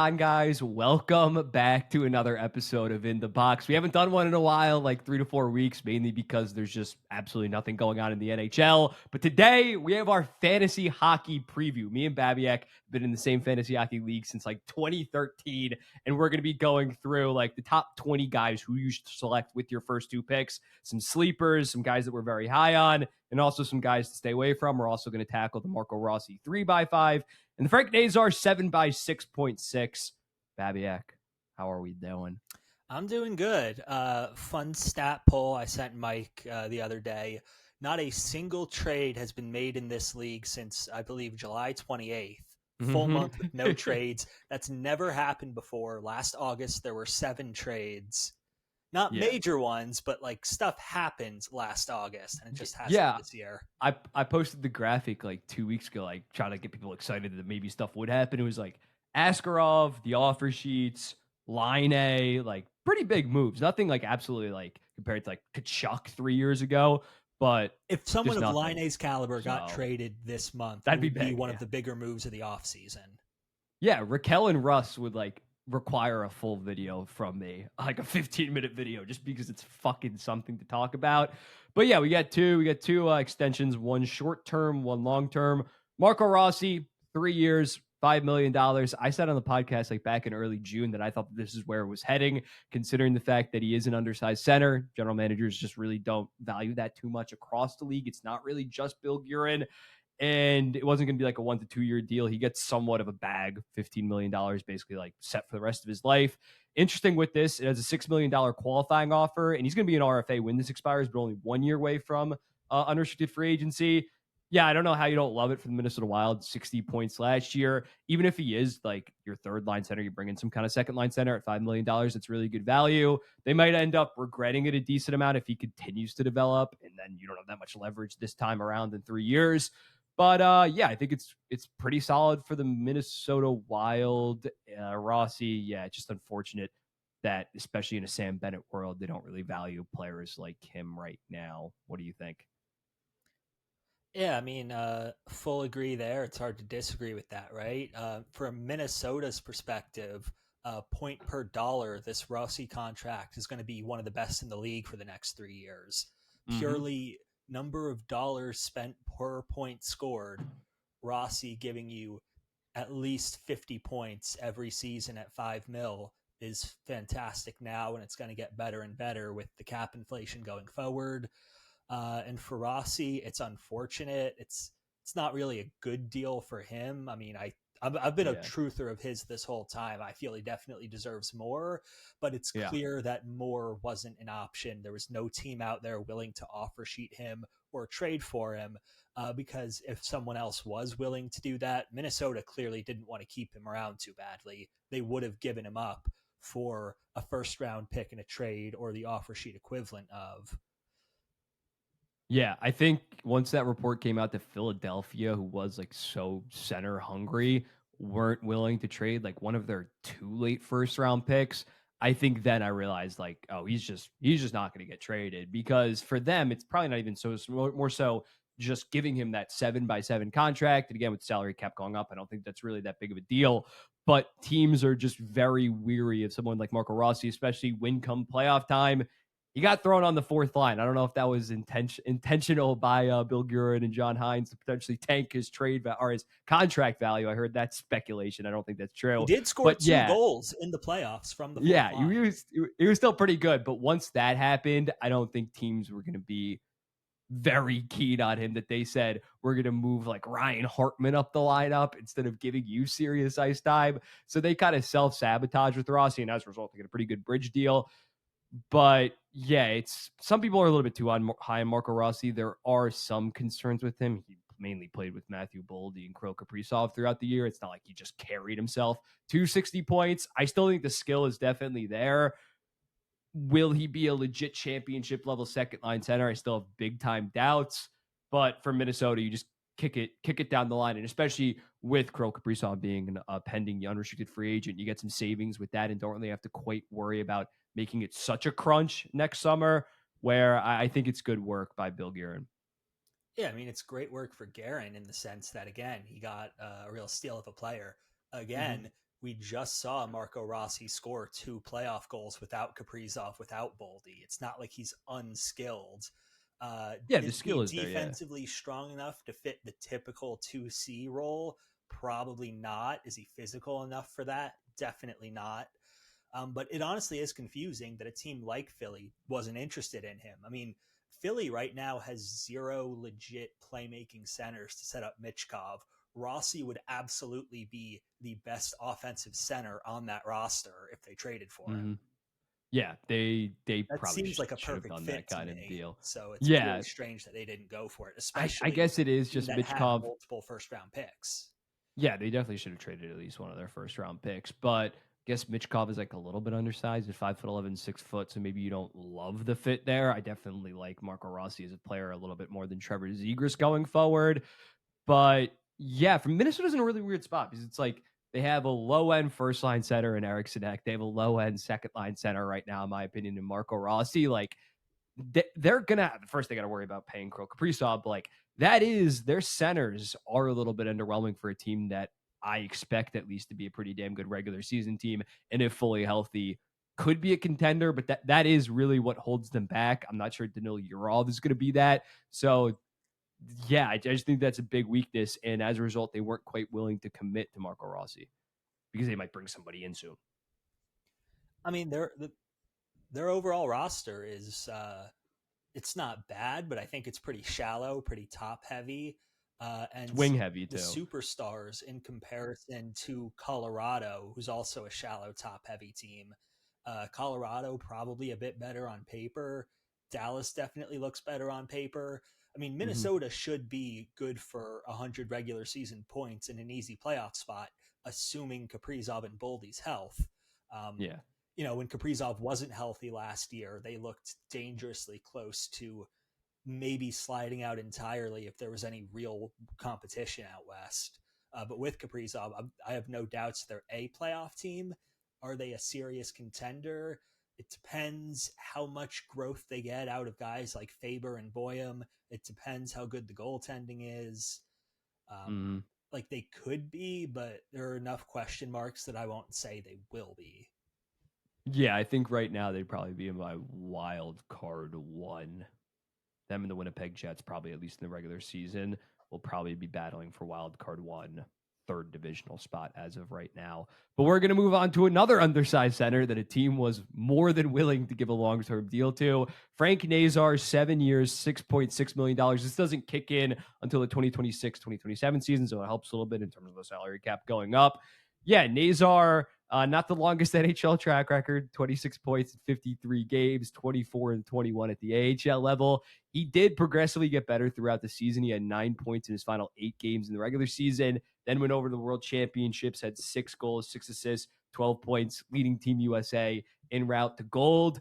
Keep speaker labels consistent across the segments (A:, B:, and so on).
A: On, guys, welcome back to another episode of In the Box. We haven't done one in a while, like 3 to 4 weeks, mainly because there's just absolutely nothing going on in the NHL. But today we have our fantasy hockey preview. Me and Babiak have been in the same fantasy hockey league since like 2013, and we're going to be going through like the top 20 guys who you should select with your first two picks, some sleepers, some guys that we're very high on, and also some guys to stay away from. We're also going to tackle the Marco Rossi 3x5 and the Frank Nazar 7x6.6. Babiak, how are we doing?
B: I'm doing good. Fun stat poll I sent Mike the other day. Not a single trade has been made in this league since, I believe, July 28th. Full month with no trades. That's never happened before. Last August, there were 7 trades. Not
A: Yeah.
B: major ones, but like stuff happened last August, and it just hasn't
A: Yeah.
B: this year.
A: I posted the graphic like 2 weeks ago, like trying to get people excited that maybe stuff would happen. It was like Askarov, the offer sheets, Line A, like pretty big moves. Nothing like absolutely like compared to like Kachuk 3 years ago, but
B: If someone
A: just
B: of
A: nothing.
B: Line's caliber got
A: So
B: traded this month, it
A: that'd be
B: would be
A: big.
B: one
A: Yeah.
B: of the bigger moves of the offseason.
A: Yeah, Raquel and Russ would like require a full video from me, like a 15-minute video, just because it's fucking something to talk about. But yeah, we got two extensions, one short term, one long term. Marco Rossi, 3 years, $5 million. I said on the podcast like back in early June that I thought that this is where it was heading, considering the fact that he is an undersized center. General managers just really don't value that too much across the league. It's not really just Bill Guerin, and it wasn't going to be like a 1 to 2 year deal. He gets somewhat of a bag, $15 million, basically like set for the rest of his life. Interesting with this, it has a $6 million qualifying offer, and he's going to be an RFA when this expires, but only 1 year away from unrestricted free agency. Yeah, I don't know how you don't love it for the Minnesota Wild. 60 points last year. Even if he is like your third line center, you bring in some kind of second line center at $5 million. It's really good value. They might end up regretting it a decent amount if he continues to develop, and then you don't have that much leverage this time around in 3 years. But yeah, I think it's pretty solid for the Minnesota Wild. Rossi, yeah, it's just unfortunate that, especially in a Sam Bennett world, they don't really value players like him right now. What do you think?
B: Yeah, I mean, full agree there. It's hard to disagree with that, right? From Minnesota's perspective, point per dollar, this Rossi contract is going to be one of the best in the league for the next 3 years.
A: Mm-hmm.
B: Purely number of dollars spent per point scored, Rossi giving you at least 50 points every season at 5 mil is fantastic now, and it's going to get better and better with the cap inflation going forward. And for Rossi, it's unfortunate. It's not really a good deal for him. I mean, I've been a
A: Yeah.
B: truther of his this whole time. I feel he definitely deserves more, but it's
A: Yeah.
B: clear that more wasn't an option. There was no team out there willing to offer sheet him or trade for him, because if someone else was willing to do that, Minnesota clearly didn't want to keep him around too badly. They would have given him up for a first round pick in a trade or the offer sheet equivalent of.
A: Yeah, I think once that report came out that Philadelphia, who was like so center hungry, weren't willing to trade like one of their 2 late first round picks. I think then I realized like, oh, he's just not going to get traded, because for them it's probably not even so more so just giving him that 7x7 contract. And again, with salary cap going up, I don't think that's really that big of a deal. But teams are just very weary of someone like Marco Rossi, especially when come playoff time. He got thrown on the fourth line. I don't know if that was intentional by Bill Guerin and John Hines to potentially tank his or his contract value. I heard that speculation. I don't think that's
B: He
A: true.
B: did score
A: But
B: 2
A: yeah,
B: goals in the playoffs from the fourth
A: yeah,
B: line.
A: he was still pretty good. But once that happened, I don't think teams were going to be very keen on him, that they said, we're going to move like Ryan Hartman up the lineup instead of giving you serious ice time. So they kind of self-sabotage with Rossi, and as a result, they get a pretty good bridge deal. But yeah, it's some people are a little bit too high on Marco Rossi. There are some concerns with him. He mainly played with Matthew Boldy and Kirill Kaprizov throughout the year. It's not like he just carried himself to 60 points. I still think the skill is definitely there. Will he be a legit championship level second line center? I still have big time doubts. But for Minnesota, you just kick it down the line, and especially with Kirill Kaprizov being a pending unrestricted free agent, you get some savings with that, and don't really have to quite worry about making it such a crunch next summer. Where I think it's good work by Bill Guerin.
B: Yeah, I mean, it's great work for Guerin in the sense that, again, he got a real steal of a player.
A: Mm-hmm.
B: Again, we just saw Marco Rossi score 2 playoff goals without Kaprizov, without Boldy. It's not like he's unskilled.
A: Yeah, the
B: Is he
A: skill is there. Yeah.
B: defensively strong enough to fit the typical 2C role? Probably not. Is he physical enough for that? Definitely not. But it honestly is confusing that a team like Philly wasn't interested in him. I mean, Philly right now has 0 legit playmaking centers to set up Michkov. Rossi would absolutely be the best offensive center on that roster if they traded for him.
A: Hmm. Yeah, they
B: That
A: probably
B: seems like a
A: should have
B: perfect
A: done
B: fit
A: that
B: to
A: kind of
B: me.
A: deal.
B: So it's really
A: Yeah,
B: strange that they didn't go for it,
A: I
B: especially
A: guess it
B: a
A: is
B: team
A: just
B: that had
A: Michkov.
B: multiple first round picks.
A: Yeah, they definitely should have traded at least one of their first round picks. But I guess Michkov is like a little bit undersized at 5'11", 6 foot. So maybe you don't love the fit there. I definitely like Marco Rossi as a player a little bit more than Trevor Zegras going forward. But yeah, from Minnesota's in a really weird spot because it's like they have a low end first line center in Eric Sinek. They have a low end second line center right now, in my opinion, in Marco Rossi. Like they're gonna have, first they got to worry about paying Kirill Kaprizov, but like that is their centers are a little bit underwhelming for a team that I expect at least to be a pretty damn good regular season team, and if fully healthy, could be a contender. But that is really what holds them back. I'm not sure Danil Urov is going to be that. So yeah, I just think that's a big weakness, and as a result, they weren't quite willing to commit to Marco Rossi because they might bring somebody in soon.
B: I mean, their overall roster is it's not bad, but I think it's pretty shallow, pretty top heavy,
A: It's
B: and
A: wing heavy
B: the
A: too.
B: superstars in comparison to Colorado, who's also a shallow top heavy team. Colorado probably a bit better on paper. Dallas definitely looks better on paper. I mean,
A: Hmm.
B: Minnesota should be good for 100 regular season points in an easy playoff spot, assuming Kaprizov and Boldy's health. Um,
A: Yeah.
B: when Kaprizov wasn't healthy last year, they looked dangerously close to maybe sliding out entirely if there was any real competition out west. But with Kaprizov, I have no doubts they're a playoff team. Are they a serious contender? It depends how much growth they get out of guys like Faber and Boyum. It depends how good the goaltending is. Um,
A: Hmm.
B: like they could be, but there are enough question marks that I won't say they will be.
A: Yeah, I think right now they'd probably be in my wild card one. Them and the Winnipeg Jets, probably at least in the regular season, will probably be battling for wild card one, third divisional spot as of right now. But we're going to move on to another undersized center that a team was more than willing to give a long term deal to. Frank Nazar, 7 years, $6.6 million. This doesn't kick in until the 2026-2027 season, so it helps a little bit in terms of the salary cap going up. Yeah, Nazar, not the longest NHL track record, 26 points in 53 games, 24 and 21 at the AHL level. He did progressively get better throughout the season. He had 9 points in his final 8 games in the regular season, then went over to the World Championships, had 6 goals, 6 assists, 12 points, leading Team USA en route to gold.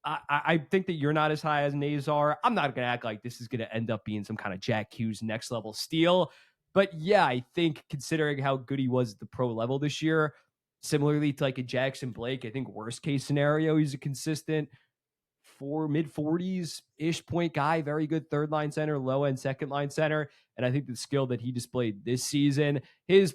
A: I think that you're not as high as Nazar. I'm not going to act like this is going to end up being some kind of Jack Hughes next level steal. But yeah, I think considering how good he was at the pro level this year, similarly to like a Jackson Blake, I think worst case scenario, he's a consistent for mid 40s ish point guy, very good third line center, low end second line center. And I think the skill that he displayed this season, his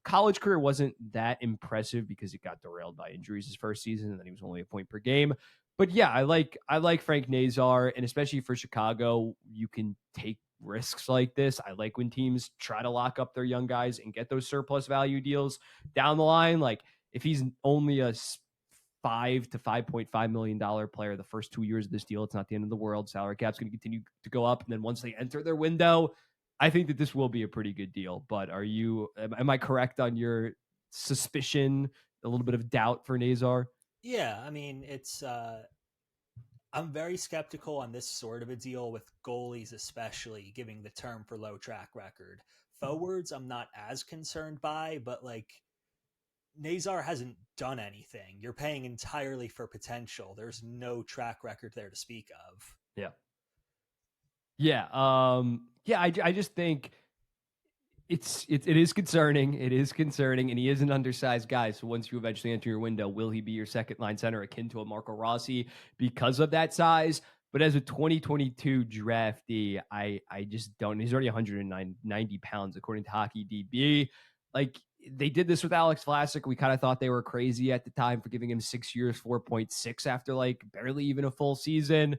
A: college career wasn't that impressive because it got derailed by injuries his first season, and then he was only a point per game. But yeah, I like Frank Nazar, and especially for Chicago, you can take risks like this. I like when teams try to lock up their young guys and get those surplus value deals down the line. Like if he's only a $5 to $5.5 million player the first 2 years of this deal, it's not the end of the world. Salary cap's going to continue to go up, and then once they enter their window, I think that this will be a pretty good deal. But am I correct on your suspicion, a little bit of doubt for Nazar?
B: Yeah, I mean, I'm very skeptical on this sort of a deal with goalies, especially giving the term for low track record. Forwards, I'm not as concerned by, but like Nazar hasn't done anything. You're paying entirely for potential. There's no track record there to speak of.
A: Yeah. Yeah. Yeah. I just think it is concerning. It is concerning, and he is an undersized guy. So once you eventually enter your window, will he be your second line center akin to a Marco Rossi because of that size? But as a 2022 draftee, I just don't. He's already 190 pounds according to Hockey DB. Like they did this with Alex Vlasic. We kind of thought they were crazy at the time for giving him 6 years, 4.6 after like barely even a full season.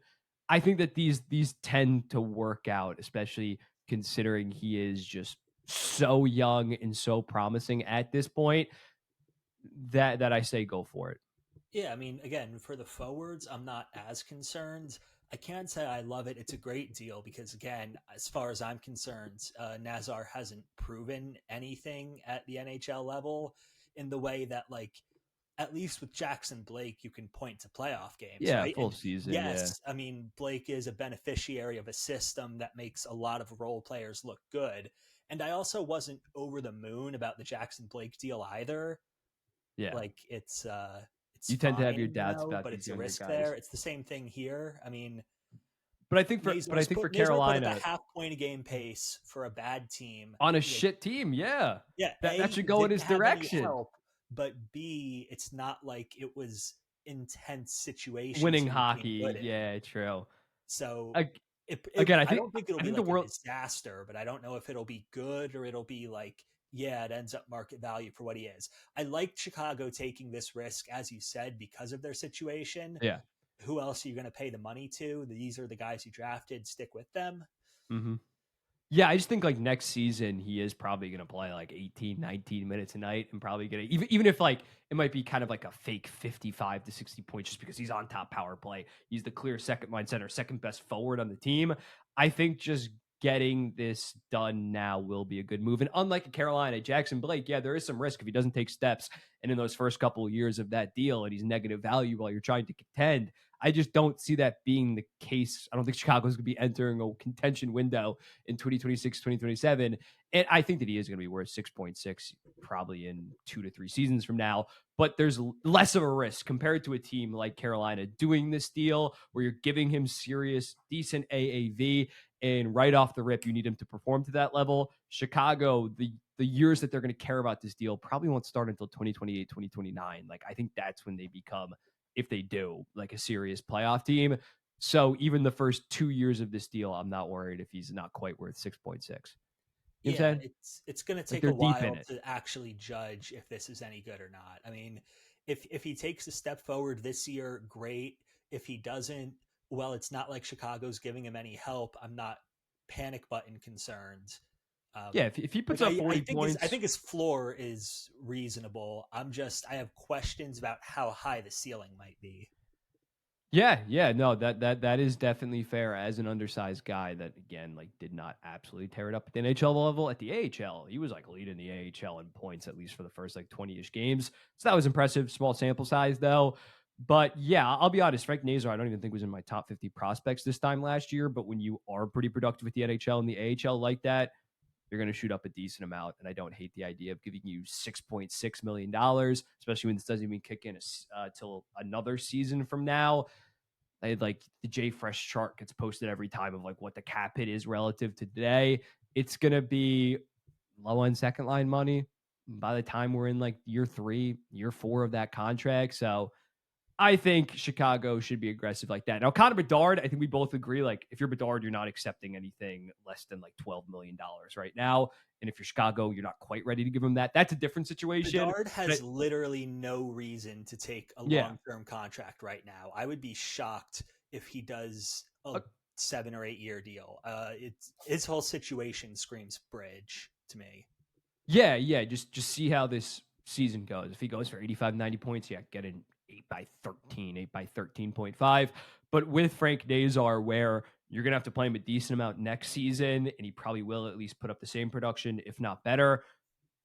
A: I think that these tend to work out, especially considering he is just so young and so promising at this point that I say go for it.
B: Yeah, I mean, again, for the forwards, I'm not as concerned. I can't say I love it. It's a great deal because, again, as far as I'm concerned, Nazar hasn't proven anything at the NHL level in the way that, like, at least with Jackson Blake, you can point to playoff games,
A: Yeah,
B: right?
A: full
B: And
A: season, yeah.
B: yes, I mean, Blake is a beneficiary of a system that makes a lot of role players look good. And I also wasn't over the moon about the Jackson Blake deal either.
A: Yeah.
B: Like it's
A: You tend to have your
B: fine,
A: doubts about
B: but
A: these
B: it's a
A: younger
B: risk
A: guys.
B: there. It's the same thing here. I mean,
A: But I think for
B: Nazar put up a
A: Carolina,
B: half point a game pace for a bad team.
A: on a
B: Like,
A: shit team, yeah.
B: yeah,
A: That
B: A,
A: should go in
B: didn't
A: his
B: have any
A: direction.
B: help, but B, it's not like it was intense situations
A: Winning
B: he became good
A: hockey,
B: in.
A: yeah, true.
B: So
A: Ag-
B: it
A: Again,
B: I don't think it'll
A: I
B: be
A: think the
B: like a
A: world,
B: disaster, but I don't know if it'll be good or it'll be like, yeah, it ends up market value for what he is. I liked Chicago taking this risk, as you said, because of their situation.
A: yeah.
B: Who else are you going to pay the money to? These are the guys you drafted. Stick with them.
A: Hmm. Yeah, I just think like next season he is probably going to play like 18, 19 minutes a night and probably going to even if like it might be kind of like a fake 55 to 60 points just because he's on top power play. He's the clear second line center, second best forward on the team. I think just getting this done now will be a good move. And unlike Carolina, Jackson Blake, yeah, there is some risk if he doesn't take steps and in those first couple of years of that deal and he's negative value while you're trying to contend. I just don't see that being the case. I don't think Chicago's going to be entering a contention window in 2026, 2027. And I think that he is going to be worth 6.6 probably in 2 to 3 seasons from now. But there's less of a risk compared to a team like Carolina doing this deal where you're giving him serious, decent AAV. And right off the rip, you need him to perform to that level. Chicago, the years that they're going to care about this deal probably won't start until 2028, 2029. Like, I think that's when they become, if they do, like a serious playoff team. So even the first 2 years of this deal, I'm not worried if he's not quite worth 6.6. You know what I'm
B: Yeah,
A: saying?
B: it's going to
A: Like
B: take a
A: they're deep in
B: while
A: it.
B: to actually judge if this is any good or not. I mean, if he takes a step forward this year, great. If he doesn't, well, it's not like Chicago's giving him any help. I'm not panic button concerned.
A: Yeah, if he
B: Like
A: puts up 40
B: I
A: points,
B: think his floor is reasonable. I have questions about how high the ceiling might be.
A: yeah, no, that is definitely fair as an undersized guy that again like did not absolutely tear it up at the NHL level. At the AHL, he was like leading the AHL in points at least for the first like 20-ish games. So that was impressive. Small sample size though. But yeah, I'll be honest, Frank Nazar, I don't even think was in my top 50 prospects this time last year. But when you are pretty productive with the NHL and the AHL like that, you're going to shoot up a decent amount. And I don't hate the idea of giving you $6.6 million, especially when this doesn't even kick in till another season from now. I had like the J Fresh chart gets posted every time of like what the cap hit is relative to today. It's going to be low on second line money by the time we're in like year 3, year 4 of that contract. So I think Chicago should be aggressive like that. Now, Connor Bedard, I think we both agree, like, if you're Bedard, you're not accepting anything less than like $12 million right now. And if you're Chicago, you're not quite ready to give him that. That's a different situation.
B: Bedard
A: But
B: has literally no reason to take a
A: yeah,
B: long-term contract right now. I would be shocked if he does a
A: uh,
B: 7 or 8 year deal. It's his whole situation screams bridge to me.
A: yeah. Just see how this season goes. If he goes for 85, 90 points, yeah, get an 8 by 13, 8 by 13.5. But with Frank Nazar, where you're gonna have to play him a decent amount next season, and he probably will at least put up the same production, if not better.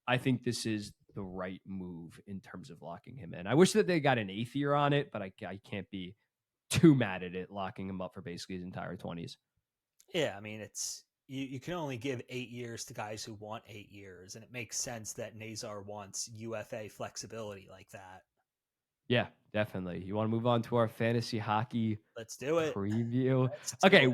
A: I think this is the right move in terms of locking him in. I wish that they got an eighth year on it, but I can't be too mad at it locking him up for basically his entire 20s.
B: Yeah, I mean it's you can only give 8 years to guys who want 8 years, and it makes sense that Nazar wants UFA flexibility like that.
A: Yeah, definitely. You want to move on to our fantasy hockey
B: Let's do it.
A: preview?
B: Let's do
A: Okay,
B: it.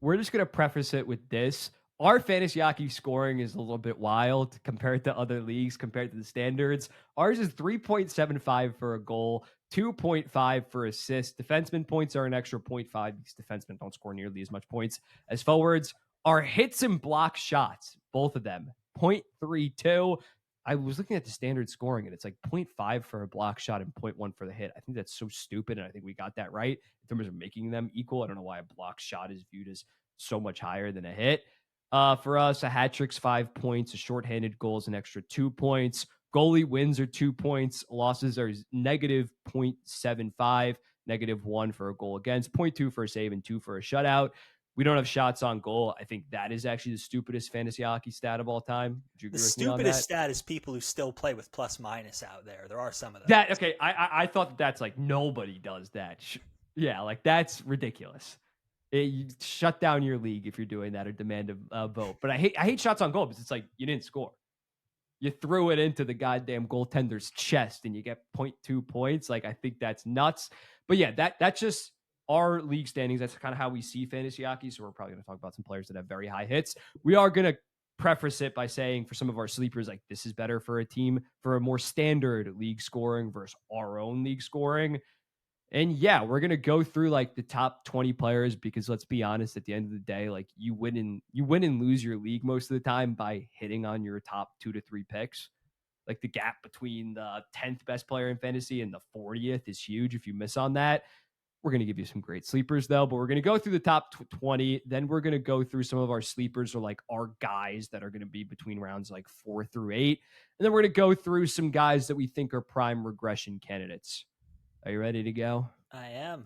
A: we're just gonna preface it with this. Our fantasy hockey scoring is a little bit wild compared to other leagues, compared to the standards. Ours is 3.75 for a goal, 2.5 for assists. Defenseman points are an extra point 0.5 because defensemen don't score nearly as much points as forwards. Our hits and block shots, both of them, 0.32. I was looking at the standard scoring and it's like 0.5 for a block shot and 0.1 for the hit. I think that's so stupid. And I think we got that right in terms of making them equal. I don't know why a block shot is viewed as so much higher than a hit. For us, a hat trick's 5 points, a shorthanded goal is an extra 2 points. Goalie wins are 2 points. Losses are negative 0.75, -1 for a goal against, 0.2 for a save, and 2 for a shutout. We don't have shots on goal. I think that is actually the stupidest fantasy hockey stat of all time. Would you
B: The
A: agree with me on
B: stupidest
A: that?
B: stat is people who still play with plus minus out there. There are some of
A: That
B: those.
A: okay? I thought that's like nobody does that. Yeah, like that's ridiculous. You shut down your league if you're doing that or demand a vote. But I hate shots on goal because it's like you didn't score. You threw it into the goddamn goaltender's chest and you get point 0.2 points. Like I think that's nuts. But yeah, that's just our league standings. That's kind of how we see fantasy hockey. So we're probably going to talk about some players that have very high hits. We are going to preface it by saying for some of our sleepers, like this is better for a team for a more standard league scoring versus our own league scoring. And yeah, we're gonna go through like the top 20 players because let's be honest, at the end of the day, like you win and lose your league most of the time by hitting on your top 2 to 3 picks. Like the gap between the 10th best player in fantasy and the 40th is huge if you miss on that. We're going to give you some great sleepers though, but we're going to go through the top 20. Then we're going to go through some of our sleepers or like our guys that are going to be between rounds like 4 through 8. And then we're going to go through some guys that we think are prime regression candidates. Are you ready to go?
B: I am.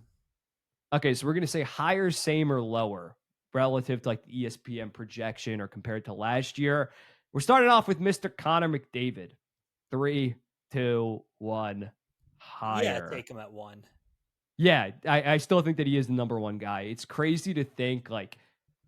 A: Okay, so we're going to say higher, same, or lower relative to like the ESPN projection or compared to last year. We're starting off with Mr. Connor McDavid. 3, 2, 1,
B: Yeah,
A: higher.
B: take him at 1.
A: Yeah, I still think that he is the number one guy. It's crazy to think like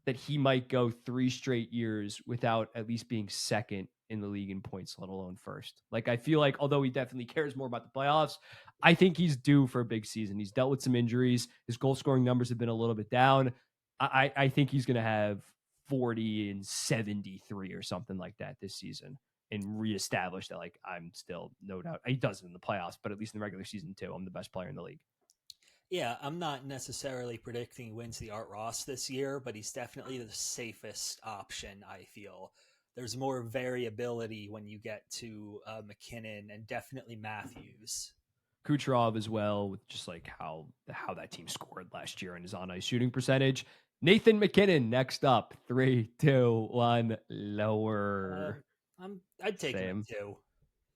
A: that he might go 3 straight years without at least being second in the league in points, let alone first. Like I feel like although he definitely cares more about the playoffs, I think he's due for a big season. He's dealt with some injuries. His goal scoring numbers have been a little bit down. I think he's gonna have 40 and 73 or something like that this season and reestablish that like I'm still no doubt he does it in the playoffs, but at least in the regular season too, I'm the best player in the league.
B: Yeah, I'm not necessarily predicting he wins the Art Ross this year, but he's definitely the safest option, I feel. There's more variability when you get to McKinnon and definitely Matthews.
A: Kucherov as well, with just like how that team scored last year and his on ice shooting percentage. Nathan McKinnon next up, 3, 2, 1, lower.
B: I'd take him at
A: Same.
B: 2.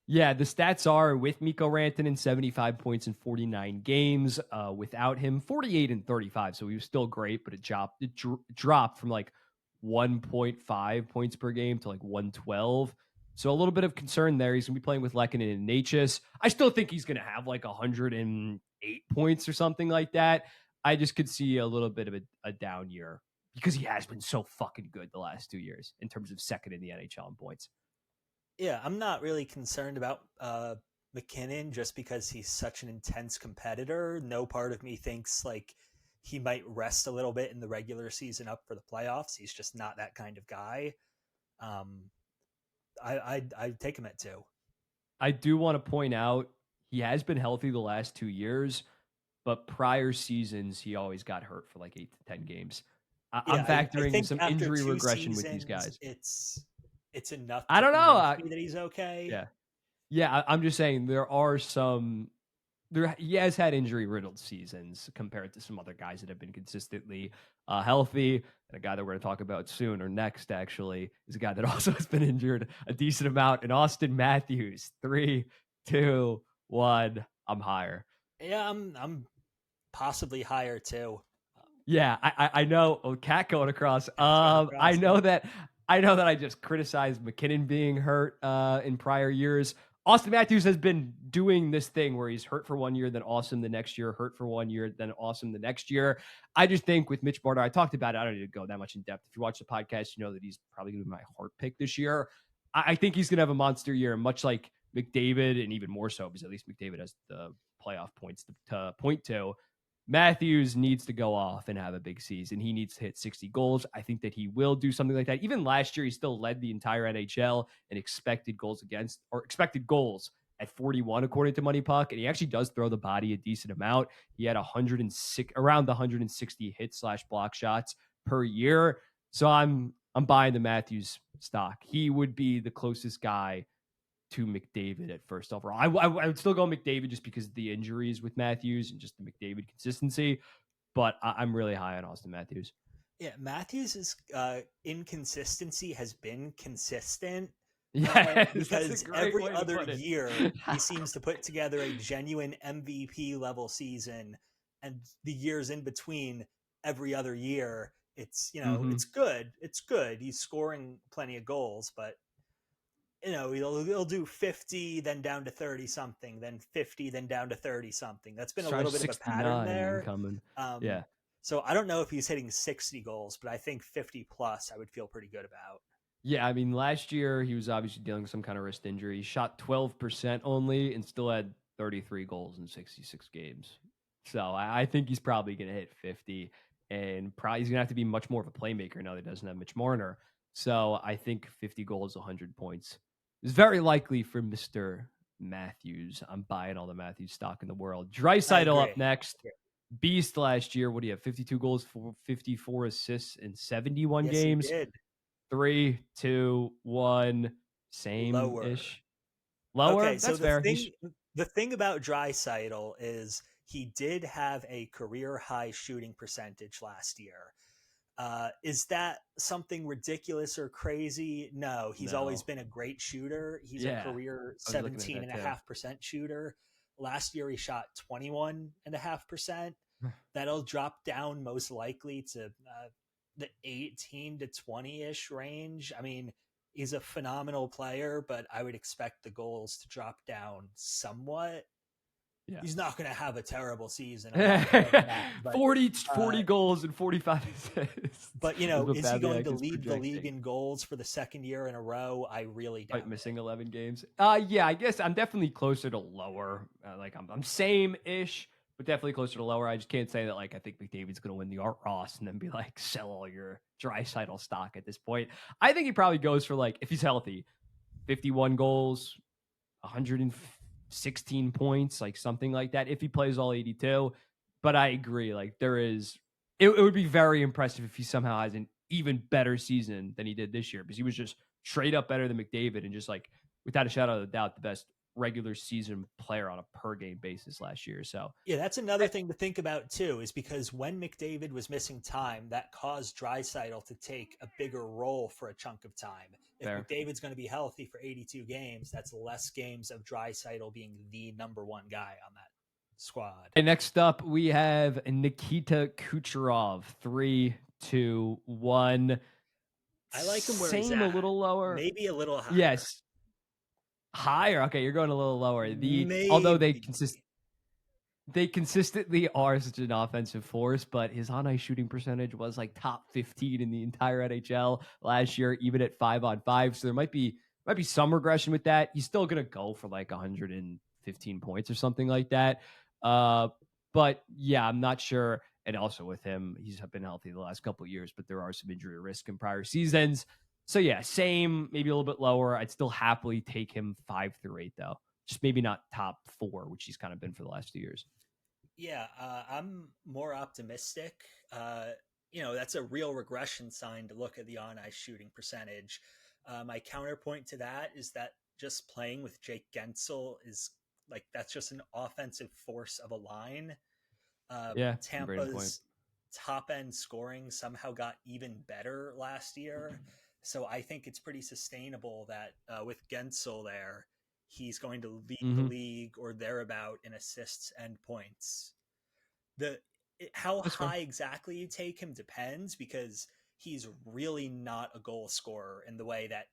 A: Yeah, the stats are with Mikko Rantanen, 75 points in 49 games. Without him, 48 and 35. So he was still great, but it dropped from like 1.5 points per game to like 112. So a little bit of concern there. He's going to be playing with Lehkonen and Natchez. I still think he's going to have like 108 points or something like that. I just could see a little bit of a down year because he has been so fucking good the last 2 years in terms of second in the NHL in points.
B: Yeah, I'm not really concerned about McKinnon just because he's such an intense competitor. No part of me thinks like he might rest a little bit in the regular season up for the playoffs. He's just not that kind of guy. Um, I'd take him at 2.
A: I do want to point out he has been healthy the last 2 years, but prior seasons he always got hurt for like 8 to 10 games. I'm
B: Yeah, I
A: factoring
B: think
A: some
B: after
A: injury
B: 2
A: regression with these
B: seasons,
A: guys.
B: it's enough
A: I
B: to
A: don't know.
B: convince me that he's okay.
A: Yeah, yeah. I'm just saying there are some. He has had injury riddled seasons compared to some other guys that have been consistently healthy. And a guy that we're going to talk about soon or next actually is a guy that also has been injured a decent amount. And Austin Matthews, 3, 2, 1. I'm higher.
B: Yeah, I'm possibly higher too.
A: Yeah, I know. Oh, cat going across.
B: Cat's going
A: I
B: across.
A: know that I just criticized McKinnon being hurt in prior years. Austin Matthews has been doing this thing where he's hurt for 1 year, then awesome the next year, hurt for 1 year, then awesome the next year. I just think with Mitch Marner, I talked about it. I don't need to go that much in depth. If you watch the podcast, you know that he's probably going to be my heart pick this year. I think he's going to have a monster year, much like McDavid, and even more so because at least McDavid has the playoff points to point to. Matthews needs to go off and have a big season. He needs to hit 60 goals. I think that he will do something like that. Even last year, he still led the entire NHL in expected goals against or expected goals at 41, according to Money Puck. And he actually does throw the body a decent amount. He had 106 around the 160 hit slash block shots per year. So I'm buying the Matthews stock. He would be the closest guy to McDavid at first overall. I would still go McDavid just because of the injuries with Matthews and just the McDavid consistency, but I'm really high on Austin Matthews.
B: Yeah, Matthews' inconsistency has been consistent
A: Yes, that's a
B: because
A: great
B: every
A: way to
B: other
A: put it.
B: year he seems to put together a genuine MVP level season, and the years in between, every other year, it's
A: Hmm.
B: it's good. It's good. He's scoring plenty of goals, but he'll do 50, then down to 30 something, then 50, then down to 30 something. That's been a
A: Charge
B: little bit of a pattern
A: 69
B: there.
A: coming.
B: Um,
A: Yeah.
B: so I don't know if he's hitting 60 goals, but I think 50 plus I would feel pretty good about.
A: Yeah, I mean, last year he was obviously dealing with some kind of wrist injury. He shot 12% only and still had 33 goals in 66 games. So I think he's probably going to hit 50, and probably he's going to have to be much more of a playmaker now that he doesn't have Mitch Marner. So I think 50 goals, 100 points is very likely for Mr. Matthews. I'm buying all the Matthews stock in the world.
B: I
A: Draisaitl up
B: agree.
A: next. Beast last year. What do you have? 52 goals, 54 assists in 71
B: Yes, he
A: games.
B: did.
A: 3, 2, 1, same
B: Lower.
A: ish. Lower.
B: Okay, so
A: That's fair. He's
B: the thing about Draisaitl is he did have a career high shooting percentage last year. Is that something ridiculous or crazy? No, he's always
A: no.
B: been a great shooter. He's a
A: Yeah,
B: career
A: I was looking at that too.
B: 17.5% shooter. Last year, he shot 21.5%. That'll drop down most likely to the 18 to 20 ish range. I mean, he's a phenomenal player, but I would expect the goals to drop down somewhat.
A: Yeah.
B: He's not going to have a terrible season. I'm not saying that, but
A: 40 goals and 45 assists.
B: but
A: Is what
B: is he going to
A: Babiak is
B: lead the league
A: projecting.
B: in goals for the second year in a row? I really doubt
A: Like missing
B: it.
A: 11 games. Yeah, I guess I'm definitely closer to lower. Like I'm same ish, but definitely closer to lower. I just can't say that like I think McDavid's going to win the Art Ross and then be like sell all your Draisaitl stock at this point. I think he probably goes for like if he's healthy, 51 goals, 116 points, like something like that, if he plays all 82. But I agree, like it would be very impressive if he somehow has an even better season than he did this year because he was just straight up better than McDavid and just like without a shadow of a doubt the best regular season player on a per game basis last year. So
B: Yeah, that's another thing to think about too, is because when McDavid was missing time, that caused Draisaitl to take a bigger role for a chunk of time. If
A: fair.
B: McDavid's going to be healthy for 82 games, that's less games of Draisaitl being the number one guy on that squad.
A: And next up we have Nikita Kucherov. 3, 2, 1.
B: I like him where he's
A: Same, a
B: at.
A: little lower.
B: Maybe a little higher.
A: Yes, higher. Okay, you're going a little lower. Although
B: Maybe.
A: they consistently are such an offensive force, but his on ice shooting percentage was like top 15 in the entire NHL last year, even at 5-on-5. So there might be some regression with that. He's still gonna go for like 115 points or something like that. Uh, but yeah, I'm not sure. And also with him, he's been healthy the last couple of years, but there are some injury risk in prior seasons. So yeah, same, maybe a little bit lower. I'd still happily take him 5 through 8 though. Just maybe not top 4, which he's kind of been for the last 2 years.
B: Yeah, I'm more optimistic. That's a real regression sign to look at the on ice shooting percentage. My counterpoint to that is that just playing with Jake Gensel is like that's just an offensive force of a line.
A: Yeah, you bring a point.
B: Tampa's top end scoring somehow got even better last year. So I think it's pretty sustainable that with Gensel there, he's going to lead the
A: Mm-hmm.
B: league or thereabout in assists and points. The How
A: That's fair.
B: high exactly you take him depends because he's really not a goal scorer in the way that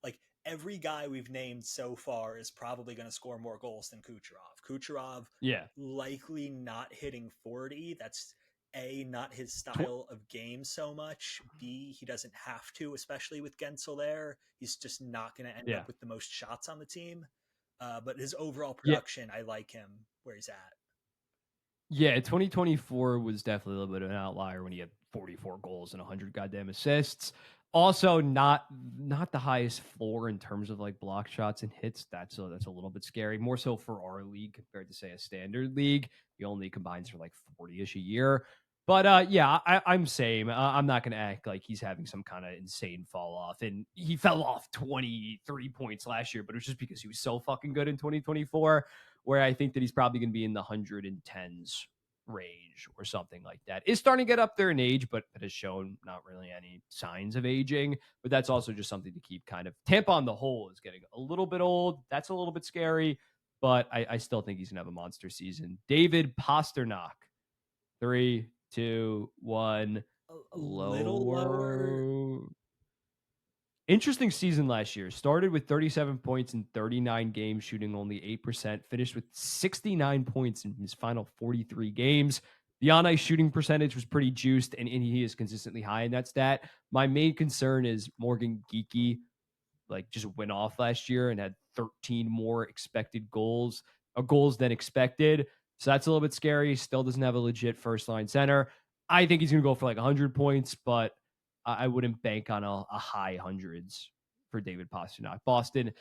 B: like every guy we've named so far is probably going to score more goals than Kucherov. Kucherov
A: Yeah.
B: likely not hitting 40. That's A, not his
A: Tw-
B: style of game so much. B, he doesn't have to, especially with Gensel there. He's just not going to end
A: yeah.
B: up with the most shots on the team. But his overall
A: Yeah.
B: production, I like him where he's at.
A: Yeah. 2024 was definitely a little bit of an outlier when he had 44 goals and 100 goddamn assists. Also, not the highest floor in terms of like block shots and hits. That's a little bit scary. More so for our league compared to say a standard league. He only combines for like 40ish a year. But yeah, I'm same. I'm not going to act like he's having some kind of insane fall off. And he fell off 23 points last year, but it was just because he was so fucking good in 2024, where I think that he's probably going to be in the 110s range or something like that. Is starting to get up there in age, but has shown not really any signs of aging. But that's also just something to keep kind of. Tampa on the whole is getting a little bit old. That's a little bit scary, but I still think he's going to have a monster season. David Pasternak. 3, 2, 1.
B: A little lower.
A: Lower. Interesting season last year. Started with 37 points in 39 games, shooting only 8%. Finished with 69 points in his final 43 games. The on ice shooting percentage was pretty juiced, and he is consistently high in that stat. My main concern is Morgan Geekie like just went off last year and had 13 more expected goals than expected. So that's a little bit scary. Still doesn't have a legit first line center. I think he's going to go for like 100 points, but I wouldn't bank on a high hundreds for David Pastrnak. Boston,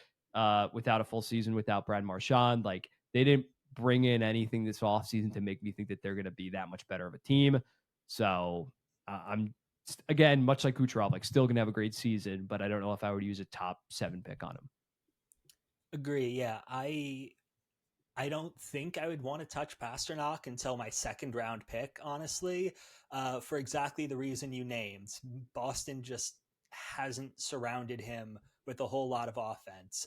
A: without a full season, without Brad Marchand, like they didn't bring in anything this offseason to make me think that they're going to be that much better of a team. So I'm again, much like Kucherov, like still gonna have a great season, but I don't know if I would use a top 7 pick on him.
B: Agree. Yeah, I don't think I would want to touch Pasternak until my second round pick, honestly, for exactly the reason you named. Boston just hasn't surrounded him with a whole lot of offense.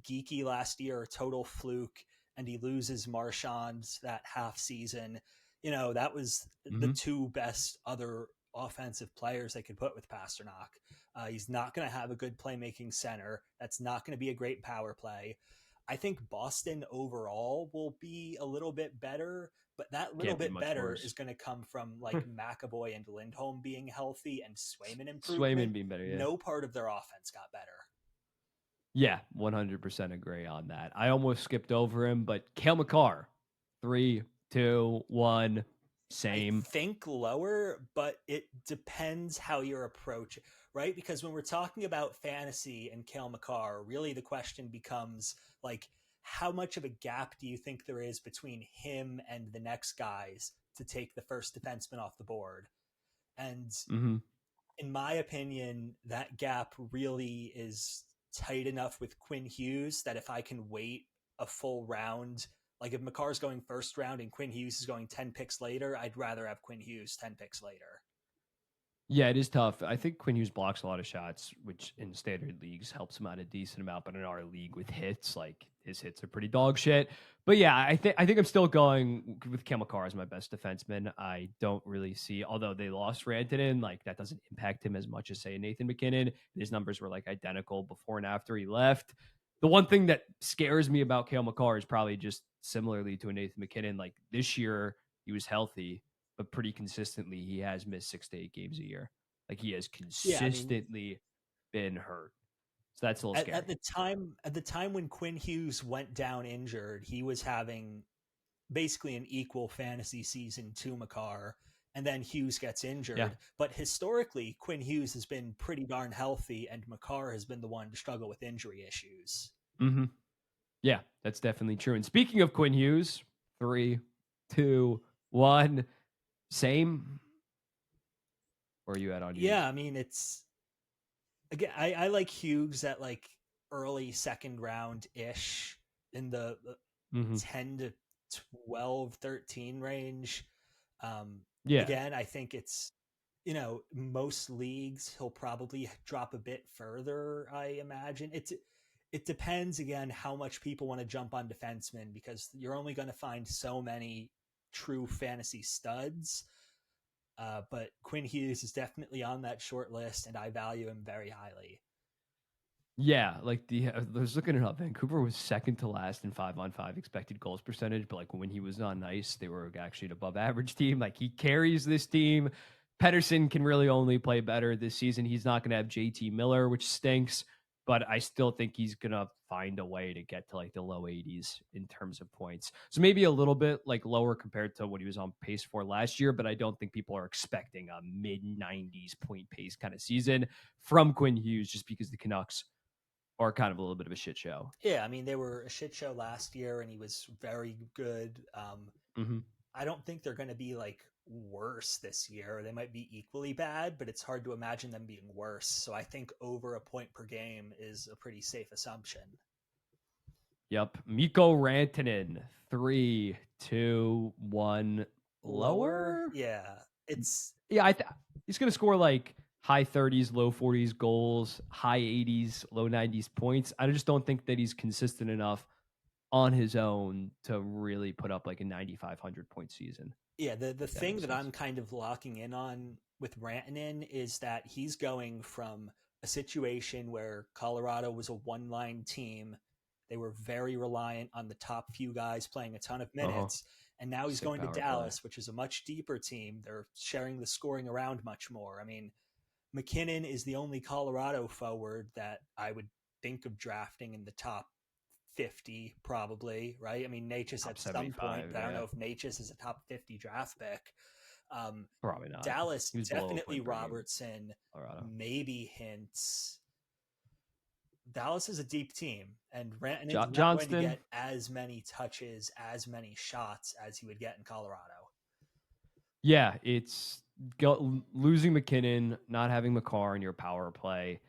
B: Geeky last year, a total fluke, and he loses Marchand that half season. That was the
A: Mm-hmm.
B: two best other offensive players they could put with Pasternak. He's not going to have a good playmaking center. That's not going to be a great power play. I think Boston overall will be a little bit better, but that little
A: Can't be
B: bit
A: much
B: better is
A: worse.
B: going to come from like McAvoy and Lindholm being healthy and Swayman
A: Swayman
B: improvement.
A: being better, yeah.
B: No part of their offense got better.
A: Yeah, 100% agree on that. I almost skipped over him, but Cale Makar, 3, 2, 1,
B: I
A: same.
B: think lower, but it depends how you're approaching, right? Because when we're talking about fantasy and Kale McCarr, really the question becomes like, how much of a gap do you think there is between him and the next guys to take the first defenseman off the board? And
A: Mm-hmm.
B: in my opinion, that gap really is tight enough with Quinn Hughes that if I can wait a full round, like if McCarr's going first round and Quinn Hughes is going 10 picks later, I'd rather have Quinn Hughes 10 picks later.
A: Yeah, it is tough. I think Quinn Hughes blocks a lot of shots, which in standard leagues helps him out a decent amount. But in our league with hits, like his hits are pretty dog shit. But yeah, I think I'm still going with Kemakar as my best defenseman. I don't really see, although they lost Rantanen, like that doesn't impact him as much as say Nathan McKinnon. His numbers were like identical before and after he left. The one thing that scares me about Kale McCarr is probably just similarly to a Nathan McKinnon. Like this year, he was healthy, but pretty consistently he has missed 6 to 8 games a year. Like he has
B: Yeah, I mean,
A: consistently been hurt. So that's a little
B: at
A: scary.
B: the time when Quinn Hughes went down injured, he was having basically an equal fantasy season to McCarr, and then Hughes gets
A: Yeah.
B: injured. But historically, Quinn Hughes has been pretty darn healthy, and McCarr has been the one to struggle with injury issues.
A: Mm-hmm. Yeah, that's definitely true. And speaking of Quinn Hughes, 3, 2, 1, same. Where are you at on
B: Yeah,
A: Hughes?
B: I mean, it's again, I like Hughes at like early second round ish in the
A: Mm-hmm.
B: 10 to 12, 13 range. Um,
A: Yeah.
B: Again, I think it's, most leagues he'll probably drop a bit further, I imagine. It depends again how much people want to jump on defensemen because you're only going to find so many true fantasy studs. But Quinn Hughes is definitely on that short list, and I value him very highly.
A: Yeah, like I was looking it up. Vancouver was second to last in 5-on-5 expected goals percentage, but like when he was on ice, they were actually an above average team. Like he carries this team. Pedersen can really only play better this season. He's not going to have JT Miller, which stinks, but I still think he's going to find a way to get to like the low 80s in terms of points. So maybe a little bit like lower compared to what he was on pace for last year, but I don't think people are expecting a mid 90s point pace kind of season from Quinn Hughes just because the Canucks are kind of a little bit of a shit show.
B: Yeah, I mean, they were a shit show last year, and he was very good.
A: Mm-hmm.
B: I don't think they're going to be like worse this year. They might be equally bad, but it's hard to imagine them being worse. So I think over a point per game is a pretty safe assumption.
A: Yep. Mikko Rantanen, 3, 2, 1,
B: Lower,
A: lower.
B: yeah, it's
A: Yeah, he's going to score like high 30s, low 40s goals, high 80s, low 90s points. I just don't think that he's consistent enough on his own to really put up like a 9,500 point season.
B: yeah. The
A: If that
B: thing
A: makes
B: that
A: sense.
B: I'm kind of locking in on with Rantanen is that he's going from a situation where Colorado was a one line team. They were very reliant on the top few guys playing a ton of
A: Uh huh.
B: minutes. And now he's
A: Sick
B: going to
A: power play.
B: Dallas, which is a much deeper team. They're sharing the scoring around much more. I mean, McKinnon is the only Colorado forward that I would think of drafting in the top 50, probably, right? I mean, Natchez
A: Top
B: at some point,
A: 75.
B: but I don't
A: Yeah.
B: know if Natchez is a top 50 draft pick. Um,
A: Probably not.
B: Dallas,
A: He was below a
B: definitely
A: point per game.
B: Robertson,
A: Colorado.
B: maybe Hintz. Dallas is a deep team, and Rantanen's not going to
A: Johnston.
B: get as many touches, as many shots as he would get in Colorado.
A: Yeah, it's losing McKinnon, not having McCarr in your power play.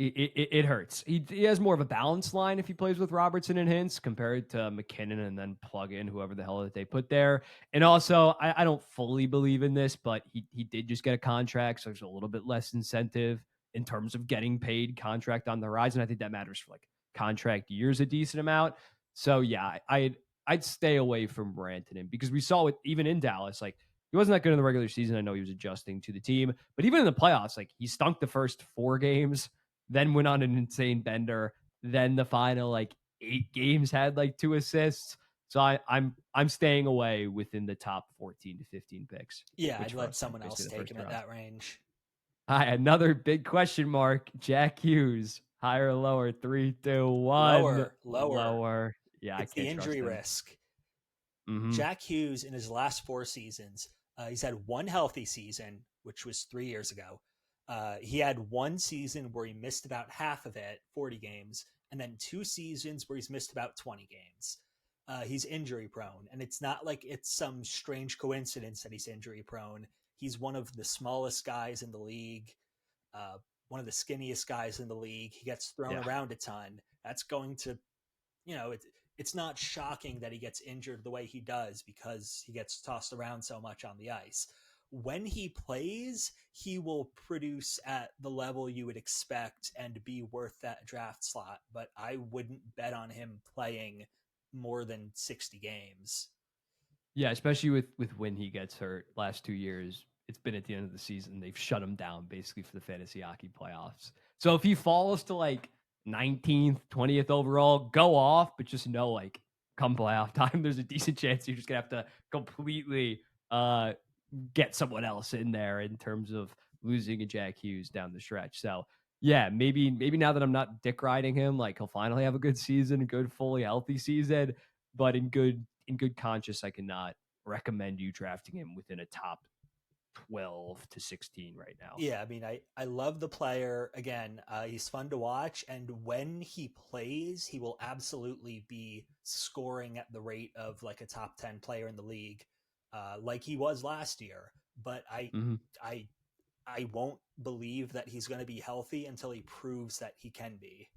A: It hurts. He has more of a balanced line if he plays with Robertson and Hintz compared to McKinnon, and then plug in whoever the hell that they put there. And also, I don't fully believe in this, but he did just get a contract, so there's a little bit less incentive in terms of getting paid contract on the horizon. I think that matters for like contract years a decent amount. So yeah, I'd stay away from Rantanen because we saw it even in Dallas. Like he wasn't that good in the regular season. I know he was adjusting to the team, but even in the playoffs, like he stunk the first 4 games, then went on an insane bender. Then the final like 8 games had like 2 assists. So I'm staying away within the top 14 to 15 picks,
B: Yeah,
A: which
B: I'd
A: for
B: let
A: us like
B: someone else
A: basically the
B: take
A: first
B: him at
A: round.
B: that range.
A: Hi, another big question mark. Jack Hughes, higher or lower? 3, 2, 1,
B: Lower, lower.
A: lower. Yeah, I
B: It's the
A: can't trust
B: injury
A: him.
B: risk.
A: Mm-hmm.
B: Jack Hughes, in his last 4 seasons, he's had one healthy season, which was 3 years ago. He had one season where he missed about half of it, 40 games, and then 2 seasons where he's missed about 20 games. He's injury prone, and it's not like it's some strange coincidence that he's injury prone. He's one of the smallest guys in the league, uh, one of the skinniest guys in the league. He gets thrown
A: Yeah.
B: around a ton. That's going to, it's not shocking that he gets injured the way he does because he gets tossed around so much on the ice. When he plays, he will produce at the level you would expect and be worth that draft slot, but I wouldn't bet on him playing more than 60 games.
A: Yeah, especially with when he gets hurt. Last 2 years, it's been at the end of the season. They've shut him down basically for the fantasy hockey playoffs. So if he falls to like 19th, 20th overall, go off, but just know like come playoff time, there's a decent chance you're just gonna have to completely get someone else in there in terms of losing a Jack Hughes down the stretch. So yeah, maybe now that I'm not dick riding him, like he'll finally have a good season, a good fully healthy season. But in good conscience, I cannot recommend you drafting him within a top 12 to 16 right now.
B: Yeah, I mean, I love the player. Again, he's fun to watch. And when he plays, he will absolutely be scoring at the rate of like a top 10 player in the league, like he was last year. But
A: Mm-hmm.
B: I, I won't believe that he's going to be healthy until he proves that he can be.